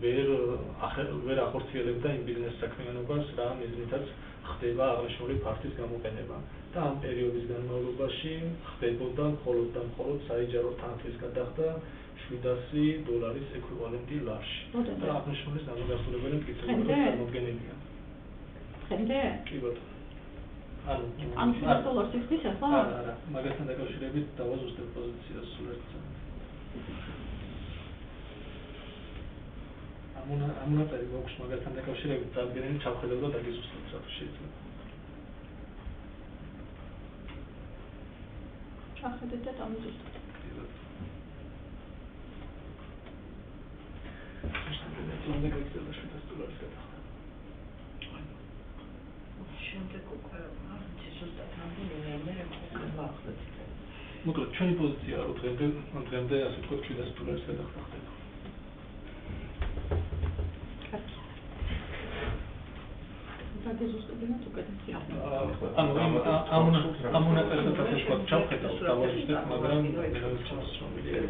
ვერ ახორციელებდა იმ ბიზნეს საქმიანობას, რა მიზნითაც ხდება აღნიშნული ფაქტის გამოყენება. და ამ პერიოდის განმავლობაში ხდებოდა მხოლოდ და მხოლოდ საიჯარო თანხის გადახდა $700 ეკვივალენტი ლარში. და აღნიშნულის დამადასტურებელი მტკიცებულება წარმოდგენილია.
დღემდე?
კი ბატონო.
ანუ $700 იხდის ახლა?
არა, მაგასთან დაკავშირებით დავაზუსტებ პოზიციას სულ ერთ წამით. ამონაწერი გვაქვს მაგასთან დაკავშირებით წარდგენილი ჩავხედავ და დაგიზუსტებ საერთოდ შეიძლება.
ჩახედეთ და დამიზუსტეთ.
შემდეგ უკვე ზუსტად რამდენი ახლა
მოკლედ ჩვენი პოზიციაა რომ დღემდე ასე ვთქვათ $700 გადახდა ხდება.
დაგიზუსტებინათ უკეთესი
ანუ ამონაწერებსაც ასე ვთქვათ ჩავხედავ დავაზუსტებ, მაგრამ მეღაც შემოსრომილია.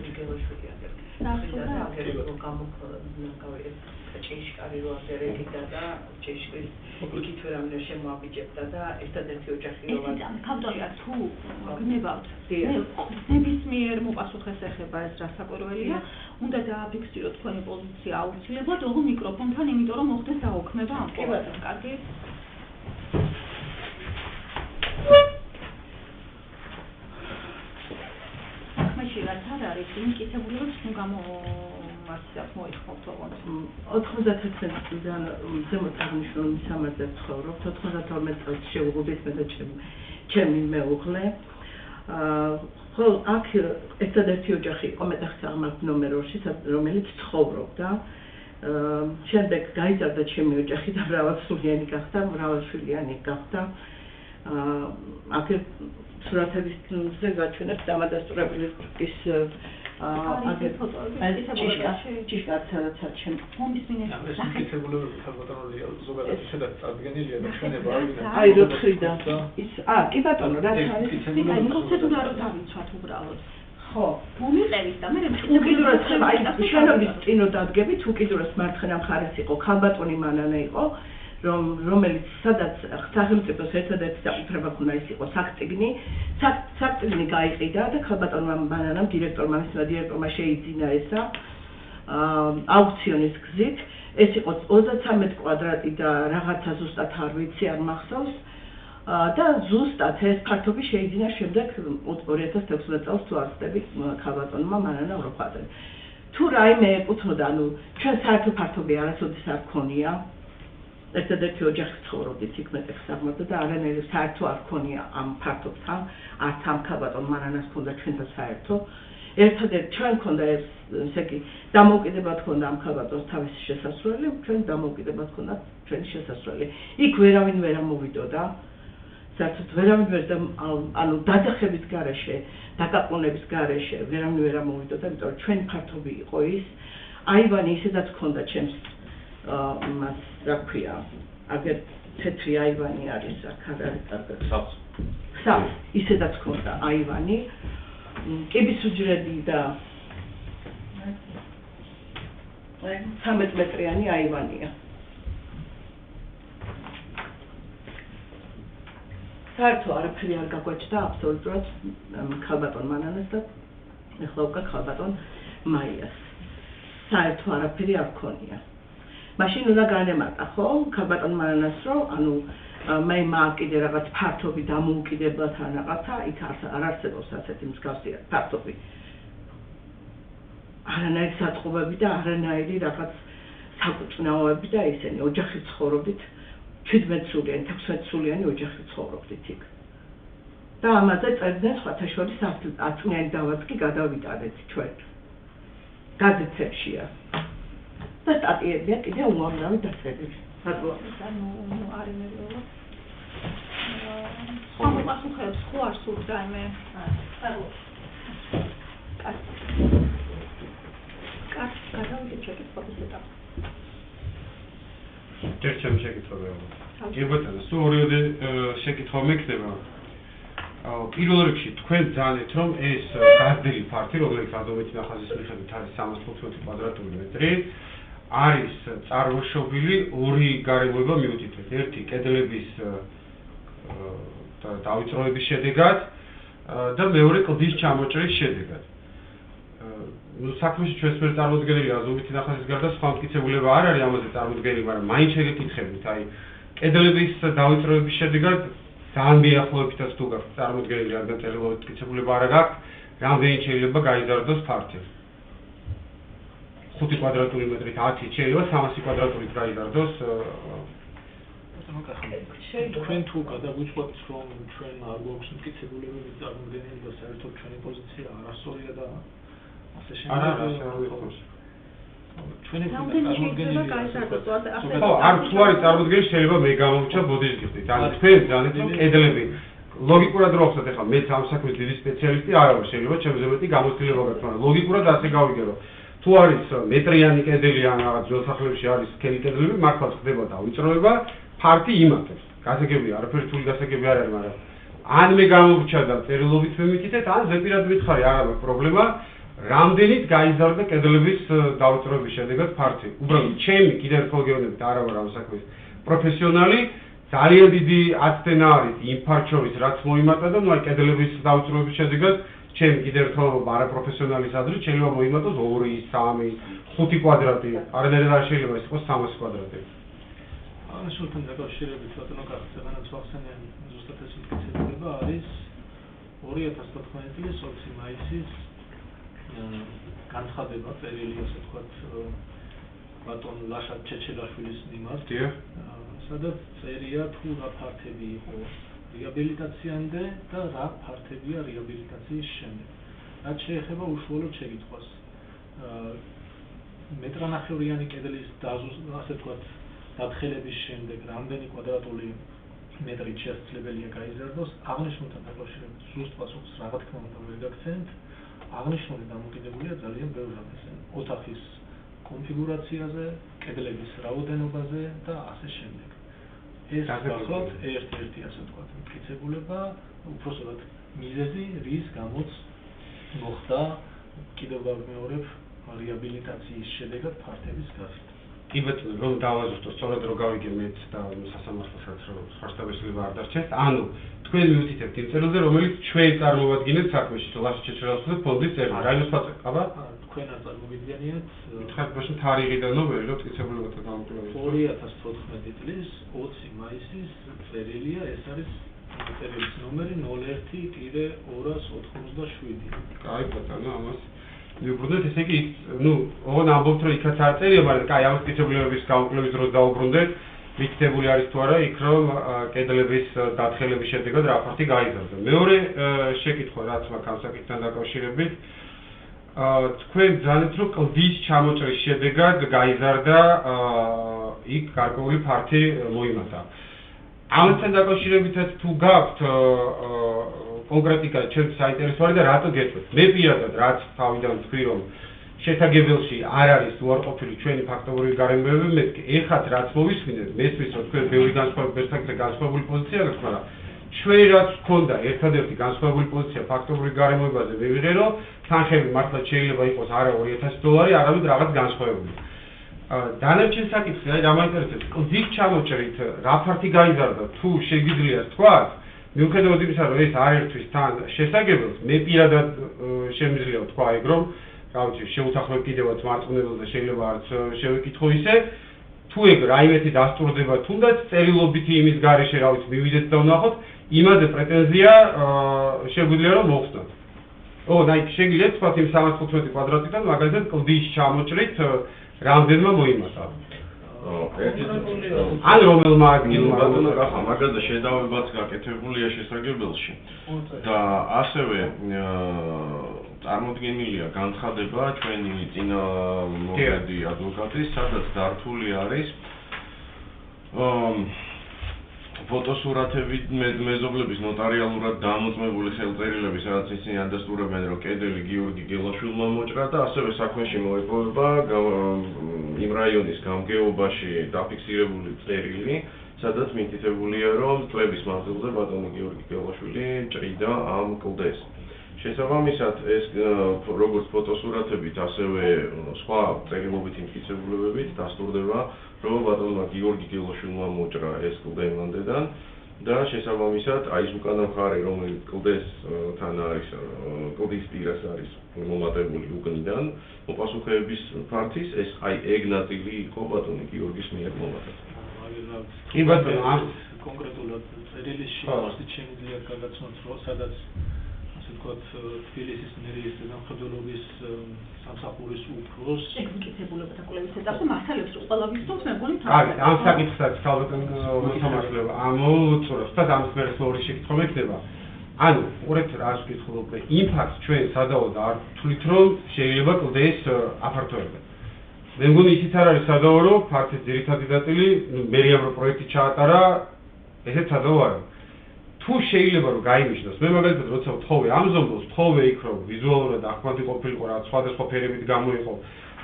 ჭეიშკარი რო აფერეკიდა და ჭეიშკრის იქით ვერავინ შემოაბიჯებდა და ერთადერთი ოჯახი რო
კანტონია თუ გნებავთ ნებისმიერ მოპასუხეს ეხება ეს რა საკვირველია, უნდა დააფიქსიროთ თქვენი პოზიცია აუცილებლად ოღონდ მიკროფონთან, იმიტომ რომ მოხდეს დაოქმება ამ ყოველთვის. კარგი? მაშინ რაც არ არის, მიკითებულებებს თუ მასიას მოიხმოთ ოღონდ.
91 წლიდან ზემოთ აღნიშნულ მისამართზე ვცხოვრობ, 92 წელს შევუღობთ მე და ჩემი მეუღლე. ხო, აქ ერთადერთი ოჯახი იყო მეტახის აღმართი ნომერ 2-ში, რომელიც ცხოვრობდა. შემდეგ გაიზარდა ჩემი ოჯახი და მრავალსულიანი გახდა, მრავალშვილიანი გახდა. აქ სურათებზე გაჩვენებთ დამადასტურებელი ის ჭიშკარც სადაც არის ჩემ
მომისმინეთ.
ეს მტკიცებულებები ხალბატონოლია ზოგადად ისედაც წარდგენილია და ჩვენება არ ვინდა.
აი რო თხრიდა ის კი ბატონო რაც არის
აი პროცედურა რო დავიცვათ უბრალოდ.
ხო
მომიყევით და მე
უკიდურეს ხება აი შენობის წინო დადგებით უკიდურეს მარცხენა მხარეს იყო ქალბატონი მანანა იყო რომელიც სადაც სახელმწიფოს ერთადერთი საკუთრება ქონდა ის იყო საქწიგნი საქწიგნი გაიყიდა და ქალბატონმა მანანამ დირექტორმა შეიძინა ესა აუქციონის გზით ეს იყო 33 კვადრატი და რაღაცა ზუსტად არ ვიცი არ მახსოვს და ზუსტად ეს ფართობი შეიძინა შემდეგ 2016 წელს თუ არ ვცდები ქალბატონმა მანანა ვროხვაძემ თუ რაიმე ეკუთვნოდა ანუ ჩვენ საერთო ფართობი არასოდეს არ ქონია ერთადერთი ოჯახი ცხოვრობდით იქ მეტეხის აღმართზე და არანაირი საერთო არ ქონია ამ ფართობთან არც ამ ქალბატონ მანანას ქონდა ჩვენთან საერთო ერთადერთი ჩვენ ქონდა ესე იგი დამოუკიდებლად ქონდა ამ ქალბატონს თავისი შესასვლელი ჩვენ დამოუკიდებლად ქონდა ჩვენი შესასვლელი იქ ვერავინ ვერ ამოვიდოდა საერთოდ ვერავინ ვერ ანუ დაძახების გარეშე დაკაყუნების გარეშე ვერავინ ვერ ამოვიდოდა იმიტომ რომ ჩვენი ფართობი იყო ის აივანი ისედაც ქონდა ჩემს მას რა ქვია აგერ თეთრი აივანი არის აქ არ არის კარგად.
სახლს.
ისედაც ქონდა აივანი. კიბის უჯრედი და 13 მეტრიანი აივანია. საერთო არაფერი არ გაგვაჩნდა აბსოლუტურად ქალბატონ მანანას და ეხლა უკვე ქალბატონ მაიას. საერთო არაფერი არ ქონია. მაშინ უნდა განემარტა ხო ქალბატონ მანანას რომ ანუ მე მაგ კიდე რაღაც ფართობი დამოუკიდებლად ან რაღაცა იქ არ არსებობს ასეთი მსგავსი ფართობი. არანაირი საწყობები და არანაირი რაღაც საკუთვნაოები და ისინი ოჯახით ცხოვრობდით 17 სულიანი 16 სულიანი ოჯახით ცხოვრობდით იქ. და ამაზე წერდნენ სხვათა შორის აწვნიანი დავაც კი გადავიტანეთ ჩვენ. გაზეთებშია. და სტატიებია კიდე უამრავი დაწერილი.
ანუ არის მეუბნება. ამ პასუხებს ხო არ სურდა მე. კაც გადავიდეთ შეკითხების ეტაპზე.
ჩემი შეკითხვები. კი ბატონო, სულ ორივე შეკითხვა მექნება. პირველ რიგში თქვენ ძალით რომ ეს გაზრდილი ფართი, რომელიც ადომეთი ნახაზის მიხედვით არის 315 კვადრატული მეტრი, არის წარმოშობილი ორი გარემოება მიუთითეთ. ერთი კედლების დავიწროების შედეგად და მეორე კლდის ჩამოჭრის შედეგად. საქმეში ჩვენს მიერ წარმოდგენილი აზომვითი ნახაზის გარდა სხვა მტკიცებულება არ არის ამაზე წარმოდგენილი, მაგრამ მაინც შეგეკითხებით, აი კედლების დავიწროების შედეგად ძალიან მიახლოებითაც თუ გაქვთ წარმოდგენილი, რადგან წერილობით მტკიცებულება არ გაქვთ, რამდენი შეიძლება გაიზარდოს ფართი. 5 კვადრატული მეტრით 10 შეიძლება 300 კვადრატულით გაიზარდოს.
თქვენ თუ გადაგვიწყოთ რომ ჩვენ არ გვაქვს მტკიცებულებები წარმოდგენილი და საერთოდ ჩვენი პოზიცია არასწორია და ასე
შემდგომ
ჩვენი
წარმოდგენილი გაიზარდოს ასე
ხო არ თუ არის წარმოდგენილი შეიძლება მე გამოვჩა ბოდიშ გიხდით. ანუ თქვენ ძალით რომ კედლები ლოგიკურად რო ხსნათ ახლა მე ამ საქმის დიდი სპეციალისტი არ ვარ, შეიძლება ჩემზე მეტი გამოცდილება გაქვს, მაგრამ ლოგიკურად ასე გავიგერო. თუ არის მეტრიანი კედელი ან რაღაც ძველ სახლებში არის სქელი კედლები, მართლაც ხდება დავიწროება, ფართი იმატებს. გასაგებია, არაფერი რთული გასაგები არ არის, მაგრამ ან მე გამოვჩა და წერილობით მემიკითხეთ, ან ზეპირად მითხარი, არ აქვს პრობლემა, რამდენით გაიზარდა კედლების დავიწროების შედეგად ფართი. უბრალოდ ჩემი კიდევ ერთხელ გეუბნებით, არა ვარ ამ საქმის პროფესიონალი, ძალიან დიდი აცდენა არის იმ ფარჩოვის, რაც მოიმატა და ნუ აი კედლების დავიწროების შედეგად ჩემი კიდევ ერთხელ არაპროფესიონალის აზრით შეიძლება მოიმატოს 2, 3, 5 კვადრატი. არანაირად არ შეიძლება ეს იყოს 300 კვადრატი.
ამ შულთან დაკავშირებით ბატონო გახსენებთ ვახსენიან ზუსტად ეს მტკიცებულება არის 2014 წლის 20 მაისის განცხადება წერილი ასე ვთქვათ ბატონ ლაშა ჩეჩელაშვილის მიმართ, სადაც წერია თუ რა ფართები იყო რეაბილიტაციამდე და რა ფართებია რეაბილიტაციის შემდეგ. რაც შეეხება უშუალოდ შეკითხვას. მეტრანახევრიანი კედლის ასე ვთქვათ დათხელების შემდეგ რამდენი კვადრატული მეტრით შესაძლებელია გაიზარდოს, აღნიშნულთან დაკავშირებით ზუსტ პასუხს რა თქმა უნდა ვერ გაგცემთ. აღნიშნული დამოკიდებულია ძალიან ბევრ რამეზე. ოთახის კონფიგურაციაზე, კედლების რაოდენობაზე და ასე შემდეგ. ეს გახლავთ ერთ-ერთი ასე ვთქვათ მტკიცებულება, უпроსტად მიზეზი, რის გამოც მოხდა კიდევ ვამეორებ რეაბილიტაციის შედეგად ფართების გაზრდა.
კი ბატონო, რომ დავაზუსტო, სწორად რო გავიგე მეც და სასამართლოსაც რომ ხარშტაბესილება არ დარჩეს. ანუ თქვენ მიუთითებთ იმ წერილზე, რომელიც ჩვენ წარმოვადგინეთ საქმეში, ლაშა ჩეჩელაშვილის და ფონდის წერილი. რაიმოს ფაწე, აბა?
თქვენ არ წარმოვიდგენიათ.
ხართ ბაშენ თარიღი და ნომერი, რომ მტკიცებულებათა დამოკიდებულება.
2014 წლის 20 მაისის წერილია, ეს არის წერილის ნომერი 01-287.
კაი ბატონო, ამას ვიუბრუნდეთ, ესე იგი, ნუ, ოღონდ ამბობთ, რომ იქაც არ წერია, მაგრამ კაი, ამ მტკიცებულებების გამოკვლევის დროს დაუბრუნდეთ, მითითებული არის თუ არა იქ, რომ კედლების დათხელების შედეგად რა ფართი გაიზარდა. მეორე შეკითხვა, რაც მაქვს ამ საკითხთან დაკავშირებით, თქვენ ძალით რომ კლდის ჩამოჭრის შედეგად გაიზარდა იქ გარკვეული ფართი მოიმატა. ამასთან დაკავშირებითაც თუ გაქვთ კონკრეტიკა, ჩემს საინტერესო არის და რატო გეტყვით. მე პირადად რაც თავიდან ვთქვი, რომ შესაძლებელში არ არის უარყოფილი ჩვენი ფაქტობრივი გარემოებები, მეთქი ეხათ რაც მოვისმინეთ, მესმის რომ თქვენ ბევრი განსხვავებული პოზიცია გაქვთ, მაგრამ ჩვენ რაც გქონდა ერთადერთი განსხვავებული პოზიცია ფაქტობრივი გარემოებაზე მივიღე, რომ თანხები მართლა შეიძლება იყოს არა $2000, არამედ რაღაც განსხვავებული. დანარჩენ საკითხი, აი დამაინტერესებს, კლდის ჩამოჭრით რა ფართი გაიზარდა, თუ შეგვიძლია თქვა, მიუხედავად იმისა, რომ ეს არ ერთვის თან შესაძლებელს, მე პირადად შემიძლია ვთქვა ეგ, რომ რა ვიცი, შეუთანხმებ კიდევაც მართლმსაჯულს და შეიძლება არც შევეკითხო ისე, თუ ეგ რაიმეთი დასტურდება, თუნდაც წერილობითი იმის გარეშე, რა ვიცი, მივიდეთ და ვნახოთ, იმაზე პრეტენზია შეგვიძლია რომ მოხსნათ. და იქ შეგიძლიათ თქვათ იმ 315 კვადრატიდან მაგალითად კლდის ჩამოჭრით რამდენმა მოიმატა. ან რომელმა ადგილმა
ბატონო კახა, მაგაზე შედავებაც გაკეთებულია შესაძლებელში და ასევე წარმოდგენილია განცხადება ჩვენი წინამორბედი ადვოკატის, სადაც დართული არის ფოტოსურათებით მეზობლების ნოტარიალურად დამოწმებული ხელწერილები, სადაც ისინი ადასტურებენ, რომ კედელი გიორგი გელაშვილმა მოჭრა და ასევე საქმეში მოიპოვება იმ რაიონის გამგეობაში დაფიქსირებული წერილი, სადაც მითითებულია, რომ წლების მანძილზე ბატონი გიორგი გელაშვილი ჭრიდა ამ კლდეს. შესაბამისად, ეს როგორც ფოტოსურათებით, ასევე სხვა წერილობითი მტკიცებულებებით დასტურდება, რომ ბატონმა გიორგი გელაშვილმა მოჭრა ეს კლდე იმანდედან და შესაბამისად, აი ეს უკანა მხარე, რომელიც კლდესთან არის, კლდის პირას არის მომატებული უგნიდან, მოპასუხეების ფართის ეს აი ეგ ნაწილი იყო ბატონი გიორგის მიერ მომატებული.
კი ბატონო,
კონკრეტულად წერილის შემიძლია გადაცნოთ, რომ სადაც ვთქვათ, თბილისის მერიის ზედამხედველობის სამსახურის უფროს
შეგმკითხებულებათა კვლევის ეტაპზე მასალებს რო ყველა ვიცნობთ, მე მგონი
არის, ამ საკითხსაც ალბათ მოსამართლეობა ამოუწურებს და ამის მერე ორი შეკითხვა მექნება. ანუ, ყურეთ რას ვკითხულობ, იმ ფაქტს ჩვენ სადავოდ არ ვთვლით, რომ შეიძლება კლდეს აფართოება. მე მგონი ისიც არ არის სადავო, რომ ფაქტის ძირითადი ნაწილი, მერიამ რო პროექტი ჩაატარა, ესეც სადავო არა. თუ შეიძლება რომ გაიმიშნოს, მე მაგალითად როცა ვთხოვე ამ ზომბოს, ვთხოვე იქ რომ ვიზუალურად ახმადი ყოფილიყო რა სხვადასხვა ფერებით გამოიყო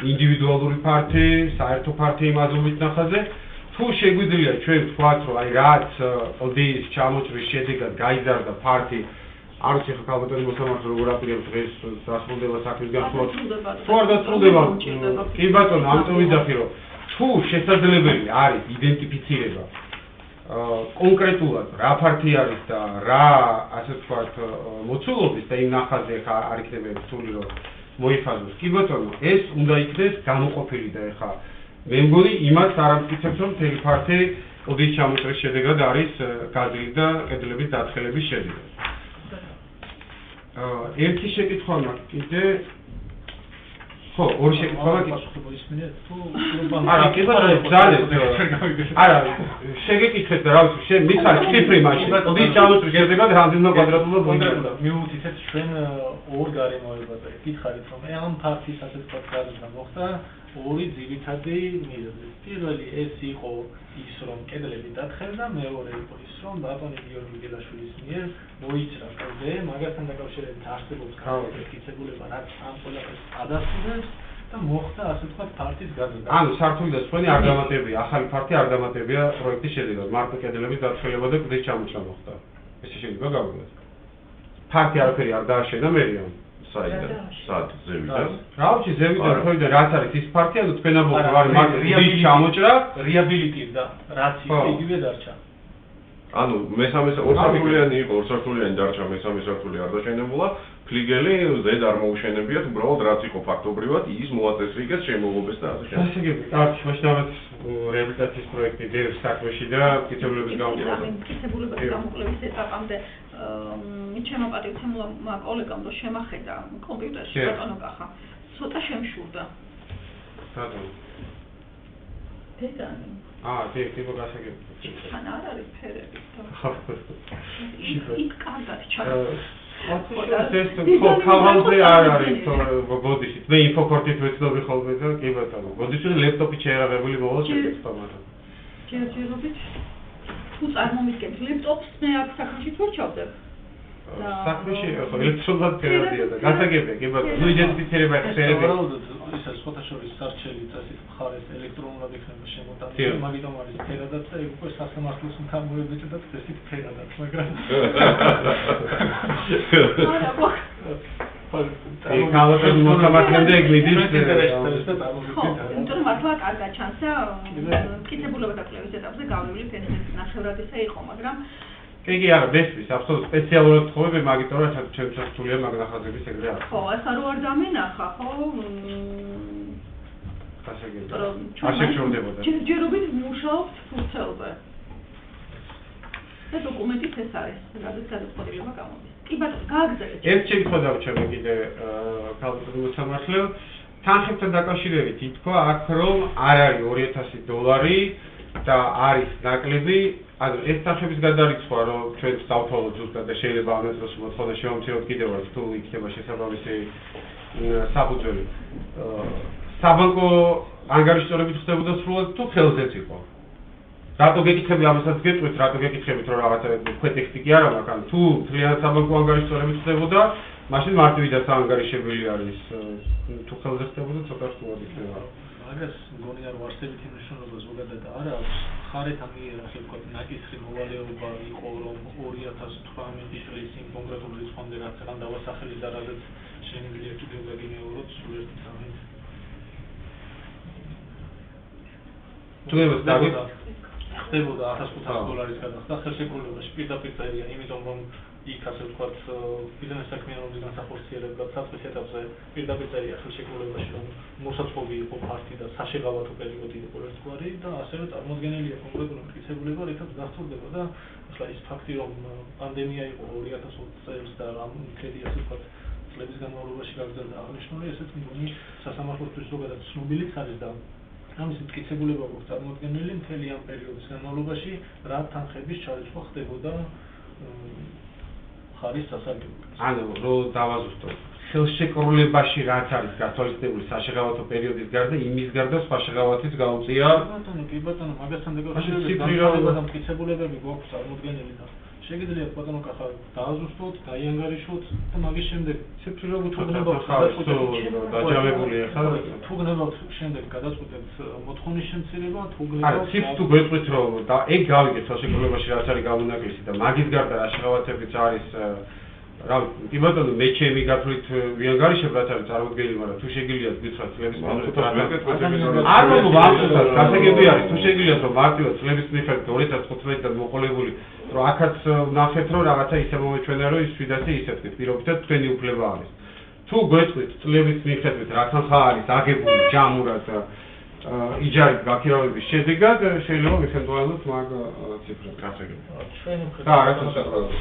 ინდივიდუალური ფართი, საერთო ფართი იმ აზომვის ნახაზე, თუ შეგვიძლია ჩვენ ვთქვათ რომ აი რაც კლდის ჩამოჭრის შედეგად გაიზარდა ფართი, არ ვიცი ხა კალბატონის მოსამართლე როგორ აპირებს დღეს დასრულდება საქმის გასვლა. თუ არ დასრულდება, კი ბატონო, ამიტომ ვიძახი რომ თუ შესაძლებელი არის იდენტიფიცირება კონკრეტულად რა ფართი არის და რა ასე ვთქვათ მოცულობის და იმ ნახაზე ხა არ იქნება რთული რომ მოიფაზოს. კი ბატონო, ეს უნდა იქნეს გამოყოფილი და ეხა მე მგონი იმას არ ამტკიცებს რომ მთელი ფართი კლდის ჩამოჭრის შედეგად არის გაძილი და კედლების დათხელების შედეგად. ერთი შეკითხვა მაქვს კიდე ხო, ორი შეკითხვა მაქვს. არა, კი ბატონო, ძალიან არა, შეგეკითხეთ და რა ვიცი, შენ მიცარ ციფრი მაშინ. კლდის ჩამოჭრის შედეგად რამდენმა კვადრატულმა მოიმატა.
მიუთითეთ ჩვენ ორ გარემოებაზე. გითხარით რომ ამ ფაქტის ასე ვთქვათ გაზრდა მოხდა ორი ძირითადი მიზეზი. პირველი ეს იყო ის რომ კედლები დათხელდა, მეორე იყო ის რომ ბატონი გიორგი გელაშვილის მიერ მოიჭრა კლდე, მაგასთან დაკავშირებით არსებობს განსაკუთრებულება, რაც ამ ყველაფერს ადასტურებს და მოხდა ასე ვთქვათ ფართის გაზრდა.
ანუ სართული და სხვენი არ დამატებია, ახალი ფართი არ დამატებია პროექტის შედეგად, მარტო კედლების დათხელება და კლდის ჩამოჭრა მოხდა. ესე შეიძლება გავიგოთ. ფართი არაფერი არ დააშენა მერიამ.
სად ზევიდან?
რა ვიცი, ზევიდან თოიდან რაც არის ის ფართი, ანუ თქვენ ამბობთ რომ არის მარტო კლდის ჩამოჭრა,
რეაბილიტირდა, რაც იყო იგივე დარჩა.
ანუ მესამე ორსართულიანი იყო, ორსართულიანი დარჩა, მესამე სართული არ დაშენებულა, ფლიგელი ზედ არ მოუშენებიათ, უბრალოდ რაც იყო ფაქტობრივად, ის მოაწესრიგეს, შემოღობეს და ასე შემდეგ.
გასაგები, კარგი, მოშნავთ რეაბილიტაციის პროექტი დევ საქმეში და მტკიცებულების გამოკვლევა.
მტკიცებულების გამოკვლევის ეტაპამდე ჩემო პატივცემულმა კოლეგამ რო შემახედა კომპიუტერში ბატონო კახა, ცოტა შემშურდა.
ბატონო.
დედანი.
ტიპო გასაგები.
თან არ არის ფერები. იქ კარგად ჩადის.
ეს ხო ხალხზე არ არის ბოდიში. მე ინფოკორტით ვეცნობი ხოლმე და კი ბატონო. ბოდიში ლეპტოპი შეერაღებული მოვა შეგეცდა მაგრამ.
ჯერჯერობით თუ წარმომიდგენთ ლეპტოპს მე აქ საქმეში ვერჩავდებ.
საქმე ხო ელექტრონულად ფერადია და გასაგებია კი ბატონო ნუ იდენტიფიცირება ხსერები
ის არის ფოტოშოპის სარჩელი წესით მხარეს ელექტრონულად იქნება შემოტანილი მაგიტომ არის ფერადაც და უკვე სასამართლოს მქონეებით და წესით ფერადაც მაგრამ
ქალბატონი მოსამართლემდე გლიდის
იმიტომ რომ მართლა კარგად ჩანს და მტკიცებულება და კვლევის ეტაპზე გავლილი ფესტის ნახევრადისა იყო მაგრამ
კი არა დესვის აბსოლუტურად სპეციალურად თხოვები მაგიტომ რა ჩემს რთულია მაგ ნახაზების ეგრე არის
ხო ეს არ ვარ დამენახა ხო
გასაგებია
ჯერჯერობით მუშაობთ ფურცელზე და დოკუმენტით ეს არის რადგან გადაწყვეტილება გამოდის კი ბატონო გააგრძელეთ
ერთ შეკითხვა დავჩები კიდე ქალბატონი მოსამართლემ თანხებთან დაკავშირებით ითქვა აქ რომ არ არის $2000 და არის ნაკლები ანუ ეს თანხების გადარიცხვა რომ ჩვენ დავთვალოთ ზუსტად და შეიძლება ამ დროს მოთხოვნა შევამციროთ კიდევ раз თუ იქნება შესაძლებელი საფუძველი საბანკო ანგარიშწორებით ხდებოდა სრულად თუ ხელზეც იყო რატო გეკითხები ამასაც გეტყვით რატო გეკითხებით რომ რაღაცა ქვეტექსტი კი არა მაგრამ თუ თლიანად საბანკო ანგარიშწორებით ხდებოდა მაშინ მარტივიდაც ანგარიშებელი არის თუ ხელზე ხდებოდა ცოტა რთულად იქნება
მაგას მგონი არ ვარსებით იმ მნიშვნელობა ზოგადად არ აქვს ხარეთ ამიერა ხებქოთ ნაკისრი მოვალეობა იყო რომ 2018 წლის იმ კონკრეტული რიცხვამდე რაც რამ დავასახელეთ და რადგან შეიძლება კიდევ გაგინეულოთ სულ ერთი სამით
თუ ეხლა
ხდებოდა $1500 გადახდა ხელშეკრულებაში პირდაპირ წერია იმიტომ რომ იქ ასე ვთქვათ ბიზნეს საქმიანობის განსახორციელებლად საწყის ეტაპზე პირდაპირ წერია ხელშეკრულებაში რომ მოსაწყობი იყო ფართი და საშეღავათო პერიოდი იყო ერთგვარი და ასევე წარმოდგენილია კონკრეტული მტკიცებულება რითაც დასწორდება და ახლა ის ფაქტი რომ პანდემია იყო 2020 წელს და ამ მქედი ასე ვთქვათ წლების განმავლობაში გაგრძელდა აღნიშნული ესეც მგონი სასამართლოსთვის ზოგადად ცნობილიც არის და ამის მტკიცებულება გვაქვს წარმოდგენილი მთელი ამ პერიოდის განმავლობაში რა თანხების ჩარიცხვა ხდებოდა ხარის სასარგებლოდ.
ანუ რო დავაზუსტოთ ხელშეკრულებაში რაც არის გათვალისწინებული საშეღავათო პერიოდის გარდა იმის გარდა სხვა შეღავათიც გაუწია
კი ბატონო მაგასთან დაკავშირებით და მტკიცებულებები გვაქვს წარმოდგენილი და შეგიძლიათ ბატონო კახა დააზუსტოთ, დაიანგარიშოთ და მაგის შემდეგ ციფრულად თუგნებავთ
დაჯავებული ახლა
თუგნებავთ შემდეგ გადაწყვეტებთ მოთხოვნის შემცირება თუგნებავთ
ციფრ თუ გვეწყვით რომ და ეგ გავიგეთ ხელშეკრულებაში რაც არის გამონაკლისი და მაგის გარდა რა შეღავათებიც არის რა კი ბატონო მე ჩემი გათვლით ვიანგარიშებ რაც არის წარმოდგენილი მაგრამ თუ შეგიძლიათ გითხრათ წლების მიხედვით არ მოგვალთ გასაგები არის თუ შეგიძლიათ რომ მარტივად წლების მიხედვით 2015-დან მოყოლებული რომ აქაც ნახეთ რომ რაღაცა ისე მომეჩვენა რომ ის 700 ისე თქვით პირობითად თქვენი უფლება არის თუ გვეწყვით წლების მიხედვით რა თანხა არის აგებული ჯამურად იჯარით გაქირავების შედეგად შეიძლება მიხელდოვანოთ მაგ ციფრებს გასაგები
ჩვენი
მხრიდან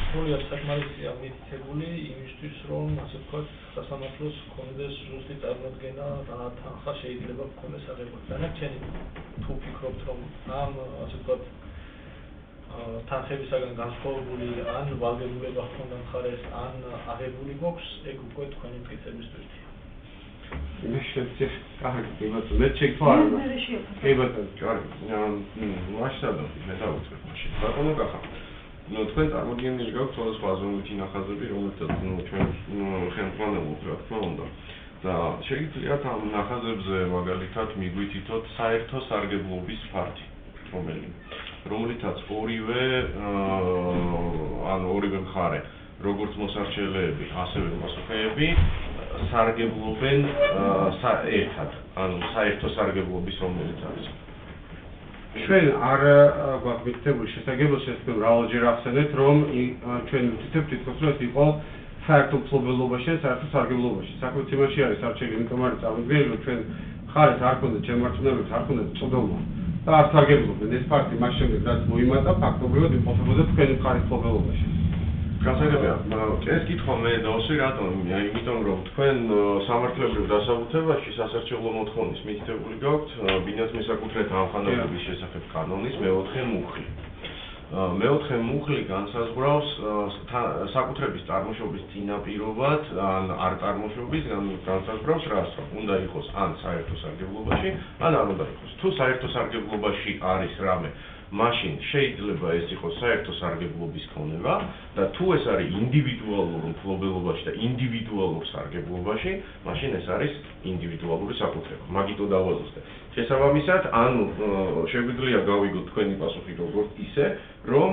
სრულად საკმარისია მითითებული იმისთვის რომ ასე ვთქვათ სასამართლოს კონდეს ზუსტი წარმოდგენა რა თანხა შეიძლება გქონდეს აღებულ დანარჩენი თუ ფიქრობთ რომ ამ ასე ვთქვათ თანხებისაგან განსხვავებული ან ვალდებულება ჰქონდა მხარეს ან აღებული გვაქვს ეგ უკვე თქვენი მტკიცებისთვის
მე შეცდით კარგი ბატონო მე შეკითხვა კი ბატონო კარგი მასშტაბი მე დავუწყებ მაშინ ბატონო კახა თქვენ წარმოდგენილი გაქვთ სხვადასხვა აზროვნითი ნახაზები რომელთაც ჩვენ ხელმძღვანელობთ რა თქმა უნდა და შეგიძლიათ ამ ნახაზებზე მაგალითად მიგვითითოთ საერთო სარგებლობის ფაქტი რომელიცაც ორივე მხარე როგორც მოსარჩელეები ასევე მოსახლეები სარგებლობენ ერთად ანუ საერთო სარგებლობის რომელიც არის ჩვენ არ გვაქვს მითითებული შესაძლებლობა შესაძლოა მრავალჯერ ახსენეთ რომ ჩვენ ვთითებთ თითქოს რომ ეს იყო საერთო მფლობელობაში საერთო სარგებლობაში საქმეც იმაში არის არჩეული იმიტომ არის წარმოგვიდგენილი რომ ჩვენ მხარეს არ ქონდეთ შემართუნებებს არ ქონდეთ წოდომა და არ სარგებლობენ ეს ფაქტი მას შემდეგ რაც მოიმატა ფაქტობრივად იმყოფებოდა თქვენი მხარის მფლობელობაში გასაგებია ეს კითხვა მე დავსვი რატომ იმიტომ რომ თქვენ სამართლებრივ დასაბუთებაში სასარჩევლო მოთხოვნის მითითებული გაქვთ ბინას მესაკუთრეთა ამხანაგების შესახებ კანონის მეოთხე მუხლი მეოთხე მუხლი განსაზღვრავს საკუთრების წარმოშობის წინაპირობად ან არ წარმოშობის განსაზღვრავს რას რომ უნდა იყოს ან საერთო სარგებლობაში ან არ უნდა იყოს თუ საერთო სარგებლობაში არის რამე
მაშინ შეიძლება ეს იყოს საერთო სარგებლობის ქონება და თუ ეს არის ინდივიდუალურ მფლობელობაში და ინდივიდუალურ სარგებლობაში, მაშინ ეს არის ინდივიდუალური საკუთრება. მაგითო დავაზუსტე. შესაბამისად, ანუ შეგვიძლია გავიგოთ თქვენი პასუხი როგორც ისე, რომ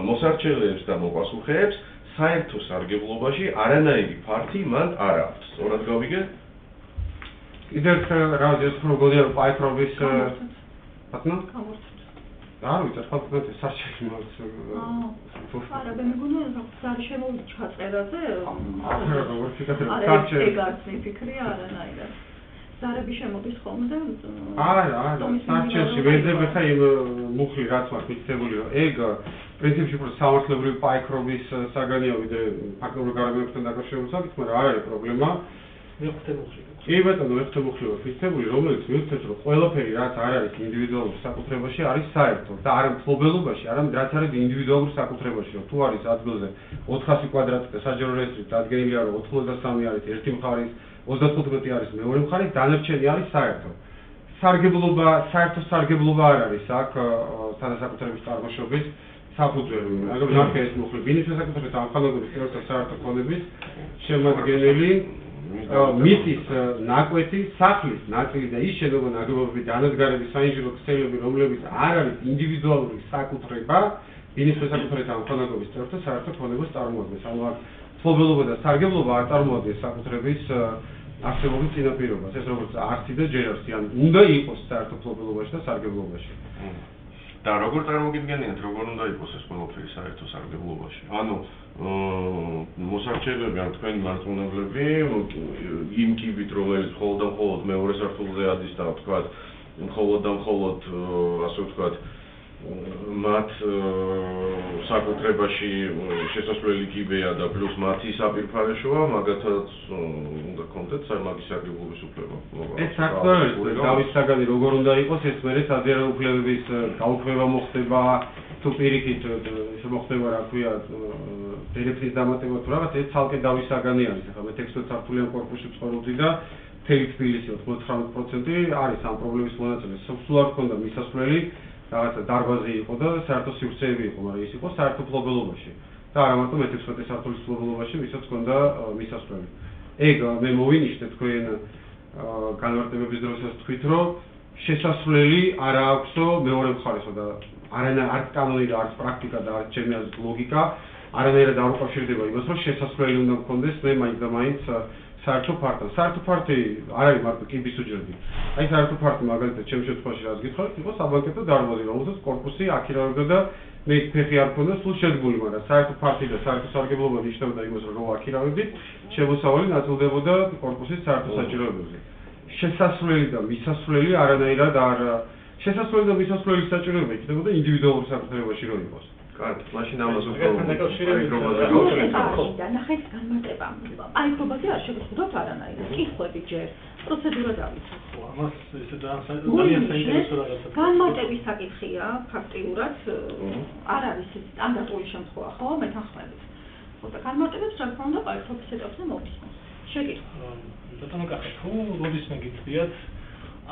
მოსარჩელეებს და მოპასუხეებს საერთო სარგებლობაში არანაირი ფართი მან არ აქვს. სწორად გავიგეთ?
კიდევ რა ეს პროგრამები პაიტრობის ბატონო? არ ვიცი, ხო თქვენ სარჩელი მოაქვს.
არა, მე მგონია რომ შემოვიდა ჩაწერაზე.
სარჩელი.
ეგ არც მიფიქრია არანაირად. ზარები შემოდის ხოლმე და
არა, სარჩელში ვეძებ ხა იმ მუხლი რაც მაქვს მითითებული, რომ ეგ პრინციპში უფრო სამართლებრივი პაიქრობის საგანია ვიდრე ფაქტობრივ გარემოებთან დაკავშირებულსა, მაგრამ არ არის პრობლემა.
მეხუთე მუხლი.
კი ბატონო, მეხუთე მუხლი ვარ მითითებული, რომელიც მივხვდეთ, რომ ყველაფერი რაც არ არის ინდივიდუალურ საკუთრებაში არის საერთო და არა მფლობელობაში, არამედ რაც არის ინდივიდუალურ საკუთრებაში, რომ თუ არის ადგილზე 400 კვადრატი და საჯარო რეესტრით დადგენილია, რომ 93 არის ერთი მხარის 35 არის მეორე მხარის, დანარჩენი არის საერთო. სარგებლობა, საერთო სარგებლობა არ არის აქ თანასაკუთრების წარმოშობის საფუძველი. მაგრამ აქ ეს მუხლი ბინის საკუთრების ამხანაგობის ერთ საერთო ქონების შემადგენელი მიწის ნაკვეთი, სახლის ნაწილი და ის შენობა ნაგებობები და ანადგარების საინჟინრო ქსელები, რომლებიც არ არის ინდივიდუალური საკუთრება, ბინის საკუთრების ამხანაგობის ერთ საერთო ქონებას წარმოადგენს. ანუ აქ მფლობელობა და სარგებლობა არ წარმოადგენს საკუთრების არსებობის წინაპირობას. ეს როგორც არსი და ჯერ არსი, ან უნდა იყოს საერთო მფლობელობაში და სარგებლობაში.
და როგორ წარმოგიდგენიათ, როგორ უნდა იყოს ეს ყველაფერი საერთო სარგებლობაში? ანუ მოსარჩელები ან თქვენი მართლმსაჯულებლები იმ კიბით, რომელიც მხოლოდ და მხოლოდ მეორე სართულზე ადის და ვთქვათ, მხოლოდ და მხოლოდ ასე ვთქვათ, მათ საკუთრებაში შესასვლელი კიბეა და პლუს მათი საპირფარეშოა, მაგათაც უნდა კონდეთ მაგის სარგებლობის უფლება.
ეს საერთოდ დავის საგანი როგორ უნდა იყოს, ეს მერე საზიარო უფლებების გაუქმება მოხდება, თუ პირიქით ეს მოხდება, რა ქვია, დირექტივის დამატება თუ რაღაც, ეს ცალკე დავის საგანი არის. ახლა მე 16 სართულიან კორპუსში ცხოვრობდი და მთელი თბილისი 99% არის ამ პრობლემის მონაწილე. სულ არ ჰქონდა მისასვლელი რაღაცა დარბაზი იყო და საერთო სივრცეები იყო, მაგრამ ის იყო საერთო მფლობელობაში. და არა მარტო მე-16 სართულის მფლობელობაში, ვისაც ჰქონდა მისასვლელი. ეგ მე მოვინიშნე თქვენ განმარტებების დროსაც თქვით, რომ შესასვლელი არ აქვსო მეორე მხარესო და არც კანონი და არც პრაქტიკა და არც ჩემი აზრით ლოგიკა არანაირად არ უკავშირდება იმას, რომ შესასვლელი უნდა მქონდეს მე მაინც და მაინც საერთო ფართო. საერთო ფართი არ არის მარტო კიბის უჯრედი. აი საერთო ფართი მაგალითად ჩემს შემთხვევაში რაც გითხრათ, იყო საბანკეტო დარბაზი, რომელსაც კორპუსი აქირავებდა და მე ფეხი არ მქონდა სულ შედგული, მაგრამ საერთო ფართი და საერთო სარგებლობა ნიშნავდა იმას, რომ აქირავებდით, შემოსავალი ნაწილდებოდა კორპუსის საერთო საჭიროებებზე. შესასვლელი და მისასვლელი არანაირად არ შესასვლელი და მისასვლელი საჭიროება იქნებოდა ინდივიდუალურ საკუთრებაში რომ იყოს.
კარგი, მაშინ ამას
და ნახეთ განმარტება. პაიქრობაზე არ შეგხვდოთ არანაირად. კითხვები ჯერ, პროცედურა დავიცვათ.
ამას ესე ძალიან საინტერესო რაღაცა.
განმარტების საკითხია, ფაქტიურად არ არის ეს სტანდარტული შემთხვევა, ხო, მეთანხმებით. ხოდა განმარტებებს რა თქმა უნდა პაიქრობის ეტაპზე მოვისმენთ. შეკითხვა.
ბატონო კახა, თუ როდისმე გიწვიათ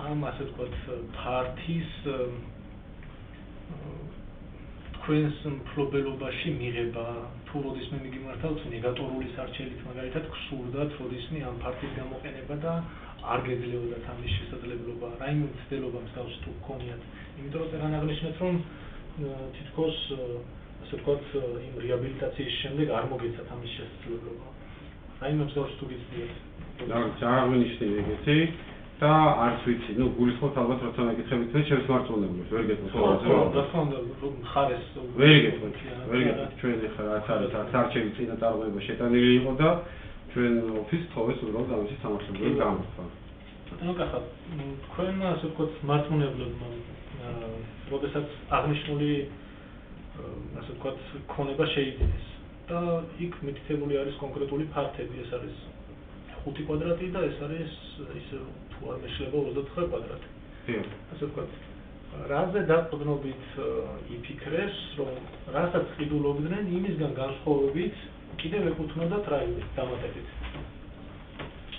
ამ ასე ვთქვათ ფართის თქვენს მფლობელობაში მიღება, თუ როდისმე მიგიმართავთ ნეგატორული სარჩელით, მაგალითად გსურდათ როდისმე ამ ფართის გამოყენება და არ გეძლეოდათ ამის შესაძლებლობა, რაიმე მცდელობა მსგავსი თუ გქონიათ. იმიტომ რომ წერან აღნიშნეთ, რომ თითქოს ასე ვთქვათ იმ რეაბილიტაციის შემდეგ არ მოგეცათ ამის შესაძლებლობა. რაიმე მსგავსი თუ გიცდიათ.
აღნიშნე ეგეთი და არც ვიცი, ნუ გულისხმობთ ალბათ როცა მეკითხებით მე ჩემს მართლმსაჯულებს ვერ გეტყვით ხოლმე.
რა თქმა უნდა, მხარეს
ვერ გეტყვით, ჩვენ ახლა რაც არის სარჩელი წინა წარმოება შეტანილი იყო და ჩვენ ოფისს თხოვეს უბრალოდ ამის სამართლებრივი გამორთვა.
ბატონო კახა, თქვენ ასე ვთქვათ მართლმსაჯულებმა როდესაც აღნიშნული ასე ვთქვათ ქონება შეიძინეს და იქ მითითებული არის კონკრეტული ფართები, ეს არის 5 კვადრატი და ეს არის ისე თუ არ მეშლება 29 კვადრატი. ასე ვთქვათ, რაზე დაყრდნობით იფიქრეს, რომ რასაც ყიდულობდნენ, იმისგან განსხვავებით კიდევ ეკუთვნოდათ რაიმე დამატებით.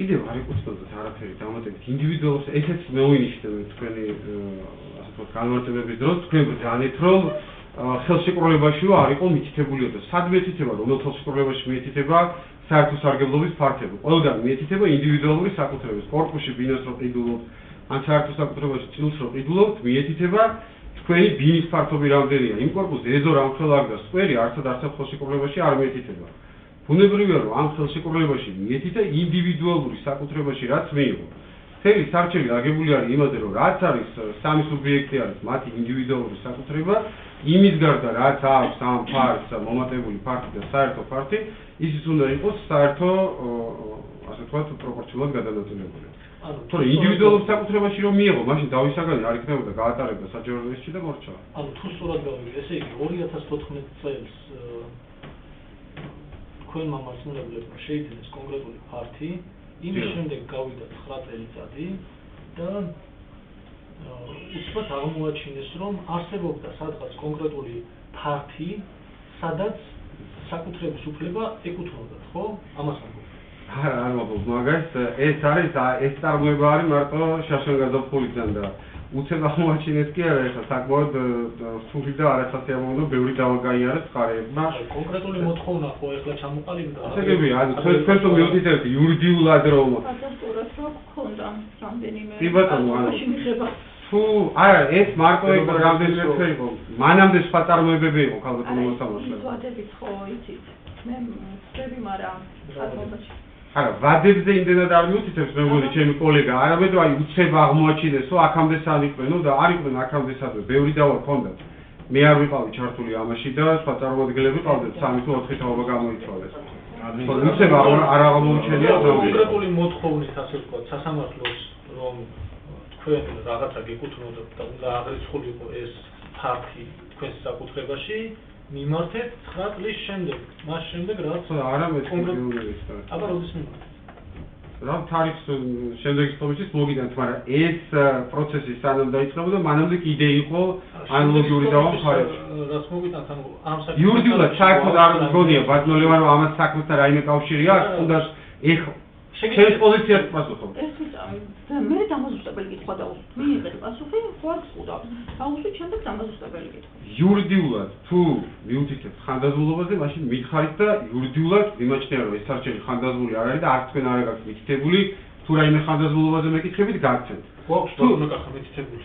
კიდევ არ ეკუთვნოდათ არაფერი დამატებით ინდივიდუალს ესეც მეუინიშნებთ თქვენი ასე ვთქვათ განმარტებების დროს თქვენ ბრძანეთ რომ ხელშეკრულებაშიო არ იყო მითითებულიო და სად მიეთითება რომელ ხელშეკრულებაში მიეთითება საერთო სარგებლობის ფაქტები ყველგან მიეთითება ინდივიდუალური საკუთრების კორპუსში ბინას რო ყიდულობთ ან საერთო საკუთრებაში წილს რო ყიდულობთ მიეთითება თქვენი ბინის ფართობი რამდენია იმ კორპუსზე ეზო რამხელა აქვს და სკვერი არცად ხელშეკრულებაში არ მიეთითება ბუნებრივია რომ ამ ხელშეკრულებაში მიეთითა ინდივიდუალური საკუთრებაში რაც მიიღო მთელი სარჩელი აგებული არის იმაზე რომ რაც არის სამი სუბიექტი არის მათი ინდივიდუალური საკუთრება იმის გარდა რაც აქვს ამ ფაქტს მომატებული ფაქტი და საერთო ფაქტი ისიც უნდა იყოს საერთო ასე ვთქვათ პროპორციულად გადანაწილებული თორე ინდივიდუალურ საკუთრებაში რომ მიიღო მაშინ დავისაგანი არ იქნებოდა გაატარებდა საჯარო რეესტრში და მორჩა
ანუ თუ სწორად გავიგე ესე იგი 2014 წელს თქვენმა მასწავლებლებმა შეიძინეს კონკრეტული ფაქტი იმის შემდეგ გავიდა 9 წელიწადი და უცბად აღმოაჩინეს რომ არსებობდა სადღაც კონკრეტული ფაქტი სადაც საკუთრების უფლება ეკუთვნოდათ ხო ამას ამბობ
არ მოგობ მაგას ეს არის ეს წარმოება არის მარტო შაშანგაზაფხულიდან და უცებ აღმოაჩინეს კი არა ეხლა საკმაოდ სული და არასასიამოვნო ბევრი დავაგაიარეს ხარებმა
კონკრეტული მოთხოვნა ხო ეხლა ჩამოყალიბდა
ასე გები ანუ თქვენ თუ მიუთითებთ იურიდიულად რომ
ფაქტობრივად რო გქონდა რამდენიმე
კი ბატონო ანუ
მიღება
თუ არა ეს მარტო ეგ რამდენიმე თვე იყო მანამდე სხვა წარმოებები იყო ქალბატონო მოსამართლეებს
ვადებით ხო იცით მე ვწები მაგრამ ხალხობაში
არა ვადებზე იმდენად არ მიუთითებს მე მგონი ჩემი კოლეგა არამედ აი უცებ აღმოაჩინესო აქამდე სად იყვენო და არ იყვნენ აქამდე სადმე ბევრი დავა ჰქონდათ მე არ ვიყავი ჩართული ამაში და სხვა წარმოადგენლები ყავდათ 3 თუ 4 თაობა გამოიცვალეს უცებ არ აღმოუჩენია
კონკრეტული მოთხოვნით ასე ვთქვათ სასამართლოს რომ თქვენ რაღაცა გეკუთვნოდეთ და უნდა აღრიცხულიყო ეს ფაქტი თქვენს საკუთრებაში მიმართეთ 9 წლის შემდეგ მას შემდეგ რაც
არამედ
აბა როდის მიმართეთ
რა თარიღს შემდეგი წლებში მოგიდანთ მაგრამ ეს პროცესი სანამ დაიწყებოდა მანამდე კიდე იყო ანალოგიური დავამხარეთ
რაც მოგიდანთ ანუ ამ საკითხთან
იურიდიულად საერთოდ არ მგონია ბატონო ლევან რომ ამას საქმესთან რაიმე კავშირი აქვს უნდა ეხლა შეგიძლიათ პოზიციას პასუხობ
ეს მე დამაზუსტებელი კითხვა დავუსვით მიიღეთ პასუხი ხო არ გსურავს დავუსვით შემდეგ დამაზუსტებელი კითხვა
იურიდიულად თუ მიუთითებთ ხანდაზმულობაზე მაშინ მითხარით და იურიდიულად მიმაჩნია რომ ეს სარჩელი ხანდაზმული არ არის და არც თქვენ არ გაქვთ მითითებული თუ რაიმე ხანდაზმულობაზე მეკითხებით გაგცემთ
გვაქვს თუნდაც კახა მითითებული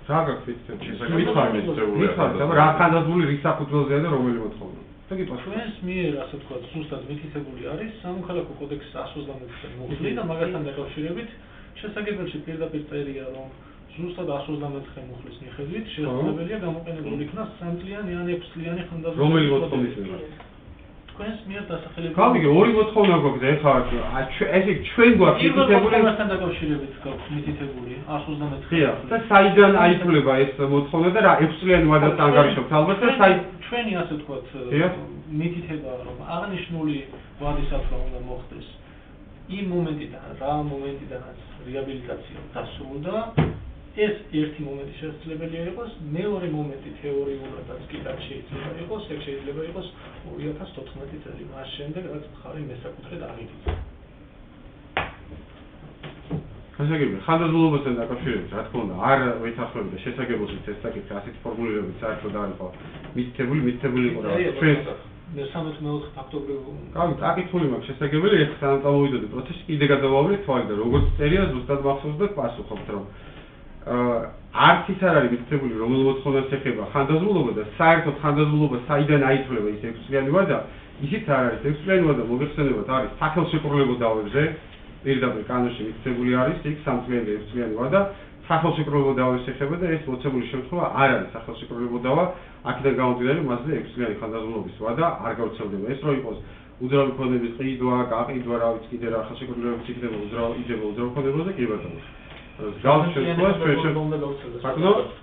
რა გაქვთ მითითებული მითხარით აბა რა ხანდაზმული რის საფუძველზეა და რომელი მოთხოვნა
ჩვენს მიერ ასე ვთქვათ ზუსტად მითითებული არის სამოქალაქო კოდექსის 130 მუხლი და მაგასთან დაკავშირებით შესაძლებელში პირდაპირ წერია რომ ზუსტად 130 მუხლის მიხედვით შესაძლებელია გამოყენებული იქნას 3 წლიანი ან 6 წლიანი ხანდაზმული
რომელი მოთხოვნის მიმართ
თქვენს მიერ დასახელებული
გავიგე ორი მოთხოვნა გვაქვს ეხლა ესე ჩვენ გვაქვს
მითითებული მასთან დაკავშირებით გვაქვს მითითებული 130
და საიდან აითვლება ეს მოთხოვნა და რა 6 წლიანი ვადას ანგარიშობთ ალბათ და
ჩვენი ასე ვთქვათ მითითება რომ აღნიშნული ვადისაფრა უნდა მოხდეს იმ მომენტიდან რა მომენტიდანაც რეაბილიტაცია დასრულდა ეს ერთი მომენტი შესაძლებელია იყოს მეორე მომენტი თეორიულადაც კიდევ შეიძლება იყოს ეს შეიძლება იყოს 2014 წელი მას შემდეგ რაც მხარი მესაკუთრედ აღიძინა
გასაგებია ხანდაზმულობასთან დაკავშირებით რა თქმა უნდა არ ვითახმები და შესაძლებლობით ეს საკითხი ასეთ ფორმულირებით საერთოდ არ იყო მითითებული იყო რა ჩვენს
მე 13 ფაქტობრივ
გავით აკითხული მაქვს შესაძლებელი ეს სანამ წამოვიდოდი პროცესში კიდე გადავავლეთ თვალი და როგორც წერია ზუსტად მახსოვს და პასუხობთ რომ არც ის არ არის მითითებული რომელ მოთხოვნას ეხება ხანდაზმულობა და საერთოდ ხანდაზმულობა საიდან აითვლება ის 6 წლიანი ვადა ისიც არ არის 6 წლიანი ვადა მოგეხსენებათ არის სახელშეკრულებო დავებზე პირდაპირ კანონში მითითებული არის იქ 3 წლიანი და 6 წლიანი ვადა სახელშეკრულებო დავებს ეხება და ეს მოცემული შემთხვევა არ არის სახელშეკრულებო დავა აქედან გამომდინარე მასზე 6 წლიანი ხანდაზმულობის ვადა არ გავრცელდება ეს რო იყოს უძრავი ქონების ყიდვა, გაყიდვა, რა ვიცი კიდე რა ხელშეკრულებებით იქნება უძრავი ქონებაზე კი ბატონო გავს შეგვიძლია ჩვენ
უნდა გავცელოთ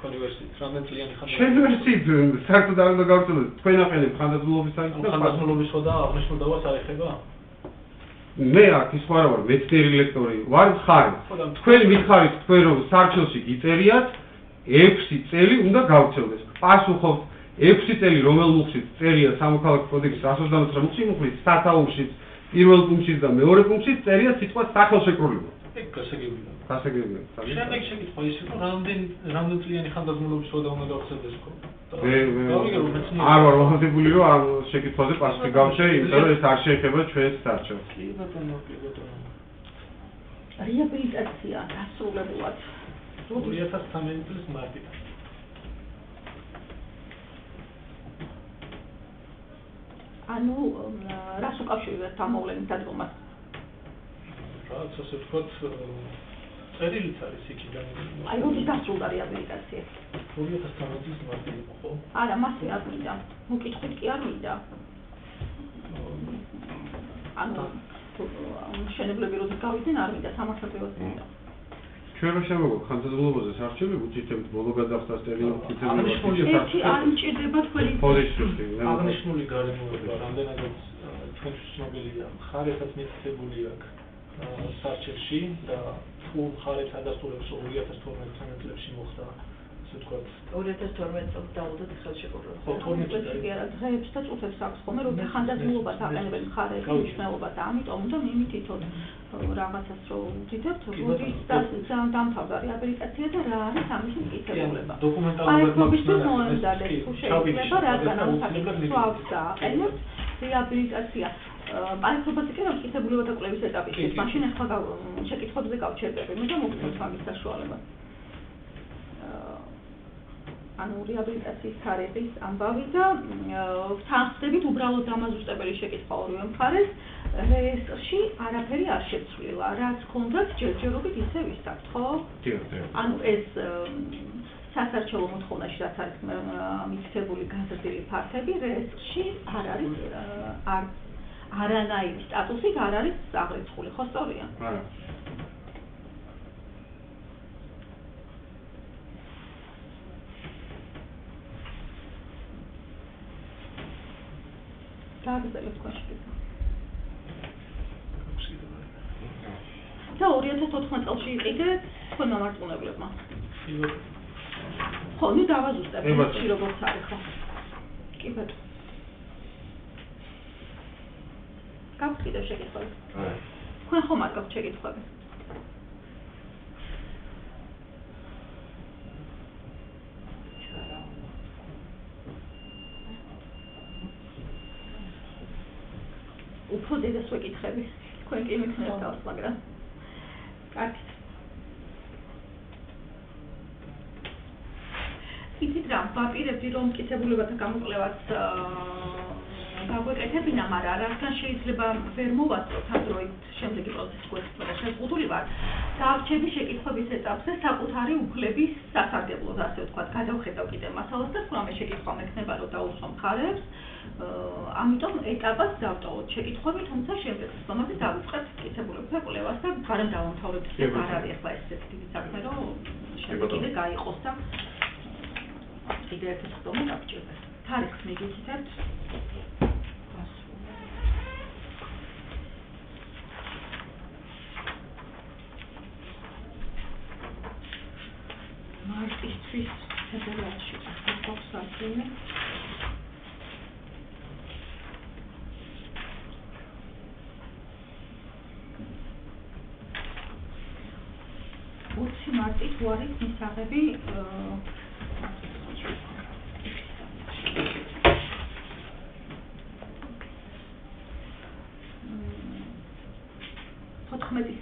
უნივერსიტეტ 18 წლიანი
ხანდაზმულობის საერთოდ არ უნდა გავცელოთ თქვენ აყენებთ ხანდაზმულობის საკითხს და
ხანდაზმულობის და აღნიშნულ დავას არ ეხება
მე აქ ის ხარ ვარ მეცნიერი ლექტორი ვარ ხარი თქვენ მითხარით თქვენ რომ სარჩელში გიწერიათ 6 წელი უნდა გავცელდეს პასუხობთ 6 წელი რომელ მუხლით წერია სამოქალაქო კოდექსის 129 მუხლის სათაურშიც პირველ პუნქტშიც და მეორე პუნქტშიც წერია სიტყვა სახელშეკრულება.
ეგ გასაგებია.
გასაგებია.
შემდეგ შეკითხვა ის იყო, რამდენ წლიანი ხანძარცმულობის სვლა უნდა გავხსენდეს ხო?
არ ვარ მოხდებული რომ ამ შეკითხვაზე პასუხი გავშე, იმიტომ რომ ეს არ შეეხება ჩვენს დარჩენას.
კი ბატონო, კი ბატონო.
რეაბილიტაცია დასრულებულად
2013 წლის მარტიდან.
ანუ რას უკავშირებთ ამ მოვლენის დადგომას?
რაც ასე ვთქვათ, წერილიც არის იქიდან.
აი, როდის დასრულდა რეაბილიტაცია?
2013 წლის მარტიდან ხო?
არა, მასე არ მინდა. მოკითხვით კი არ მინდა. ანუ მშენებლები როდის გავიდნენ, არ მინდა, სამართლებრივად მინდა.
ჩვენ რა შემოგვაქვს ხანძარცმულობაზე სარჩელი უჩითებთ ბოლო გადახდას ტერმინологიით.
ერთი არ მჭირდება თქვენი
აღნიშნული გარემოება, რამდენადაც ჩვენთვის ცნობილია, მხარესაც მითითებული აქვს სარჩელში და თუ მხარეს ადასტურებს 2012 წლებში მოხდა, ასე ვთქვათ,
2012 წელს დაუდოთ ხელშეკრულება.
ხო, 12 წელი.
კი არა, დღეებს და წუთებს აქვს ხოლმე, რომ ხანდაზმულობას აყენებენ მხარეები, მნიშვნელობა და ამიტომ უნდა მიმითითოთ რაღაცას რო ვთითებთ, როდის ძალიან დამთავრდა რეაბილიტაცია და რა არის ამისი მტკიცებულება.
დოკუმენტალურად
მოემზადეთ, თუ შეიძლება, რადგან ამ საკითხს დააყენებთ რეაბილიტაცია. პაიქრობაზე კი რა მტკიცებულება და კვლევის ეტაპისთვის, მაშინ ახლა შეკითხვებზე გავჩერდები, მე და მოგცემთ მაგის საშუალება. ანუ რეაბილიტაციის თარიღის ამბავი და თანხმდებით უბრალოდ დამაზუსტებელი შეკითხვა ორივე მხარეს რეესტრში არაფერი არ შეცვლილა, რაც ჰქონდათ ჯერჯერობით ისევ ისწავთ, ხო? ანუ ეს სასარჩელო მოთხოვნაში რაც არის მითითებული გაზრდილი ფაქტები რეესტრში არ არის არანაირი სტატუსით არ არის აღრიცხული, ხო სწორია?
არა.
გააგრძელებ თქვენ შეკითხვა. და 2014 წელში იყიდეთ თქვენმა მართლმსაჯულებმა. ხო, ნუ დავაზუსტებ, ისე როგორც არის ხო? კი ბატონო. გაქვთ კიდევ შეკითხვები? თქვენ ხომ არ გაქვთ შეკითხვები? უფრო დედას ვეკითხები, თქვენ კი მიქნევთ თავს, მაგრამ კარგით. იცით რა, ვაპირებდი რომ მტკიცებულებათა გამოკვლევაც გაგვეკეთებინა, მაგრამ რადგან შეიძლება ვერ მოვასწროთ ამ დროით შემდეგი პროცესის გვერდით შეზღუდული ვარ, დავრჩები შეკითხვების ეტაპზე საკუთარი უფლების სასარგებლოდ, ასე ვთქვათ, გადავხედავ კიდევ მასალას და თქვა მე შეკითხვა მექნება რომ დაუწყო მხარებს, ამიტომ ეტაპად დავტოვოთ შეკითხვები, თუმცა შემდეგ ხომაზე დავიწყებთ მტკიცებულებათა კვლევას და გარემ დავამთავრებთ ეს არ არის ახლა ესეთი დიდი საქმე რომ შემდეგ კიდე გაიყოს და კიდე ერთი ხდომა გავჭირდეს. თარიღს მიგითითებთ? მარტისთვის ფედერალში აქვს საქმე. მარტით უარის მისაღები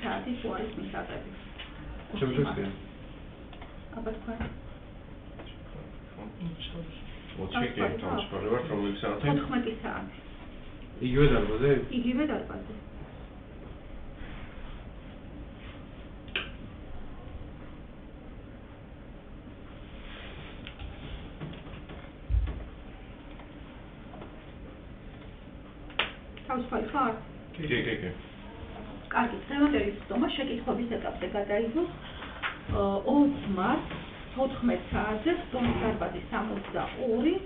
საათის უარის მისაღები.
შემიძლია?
აბა თქვენ?
20 თამაშკარევარ, რომელი საათი?
14 საათი.
იგივე დარბაზე?
იგივე დარბაზე. თავისუფალი ხარ?
კი.
კარგი, დღევანდელი ხდომა შეკითხვების ეტაპზე გადაიღოს 20 მარტს 14 საათზე ხდომის დარბაზის 62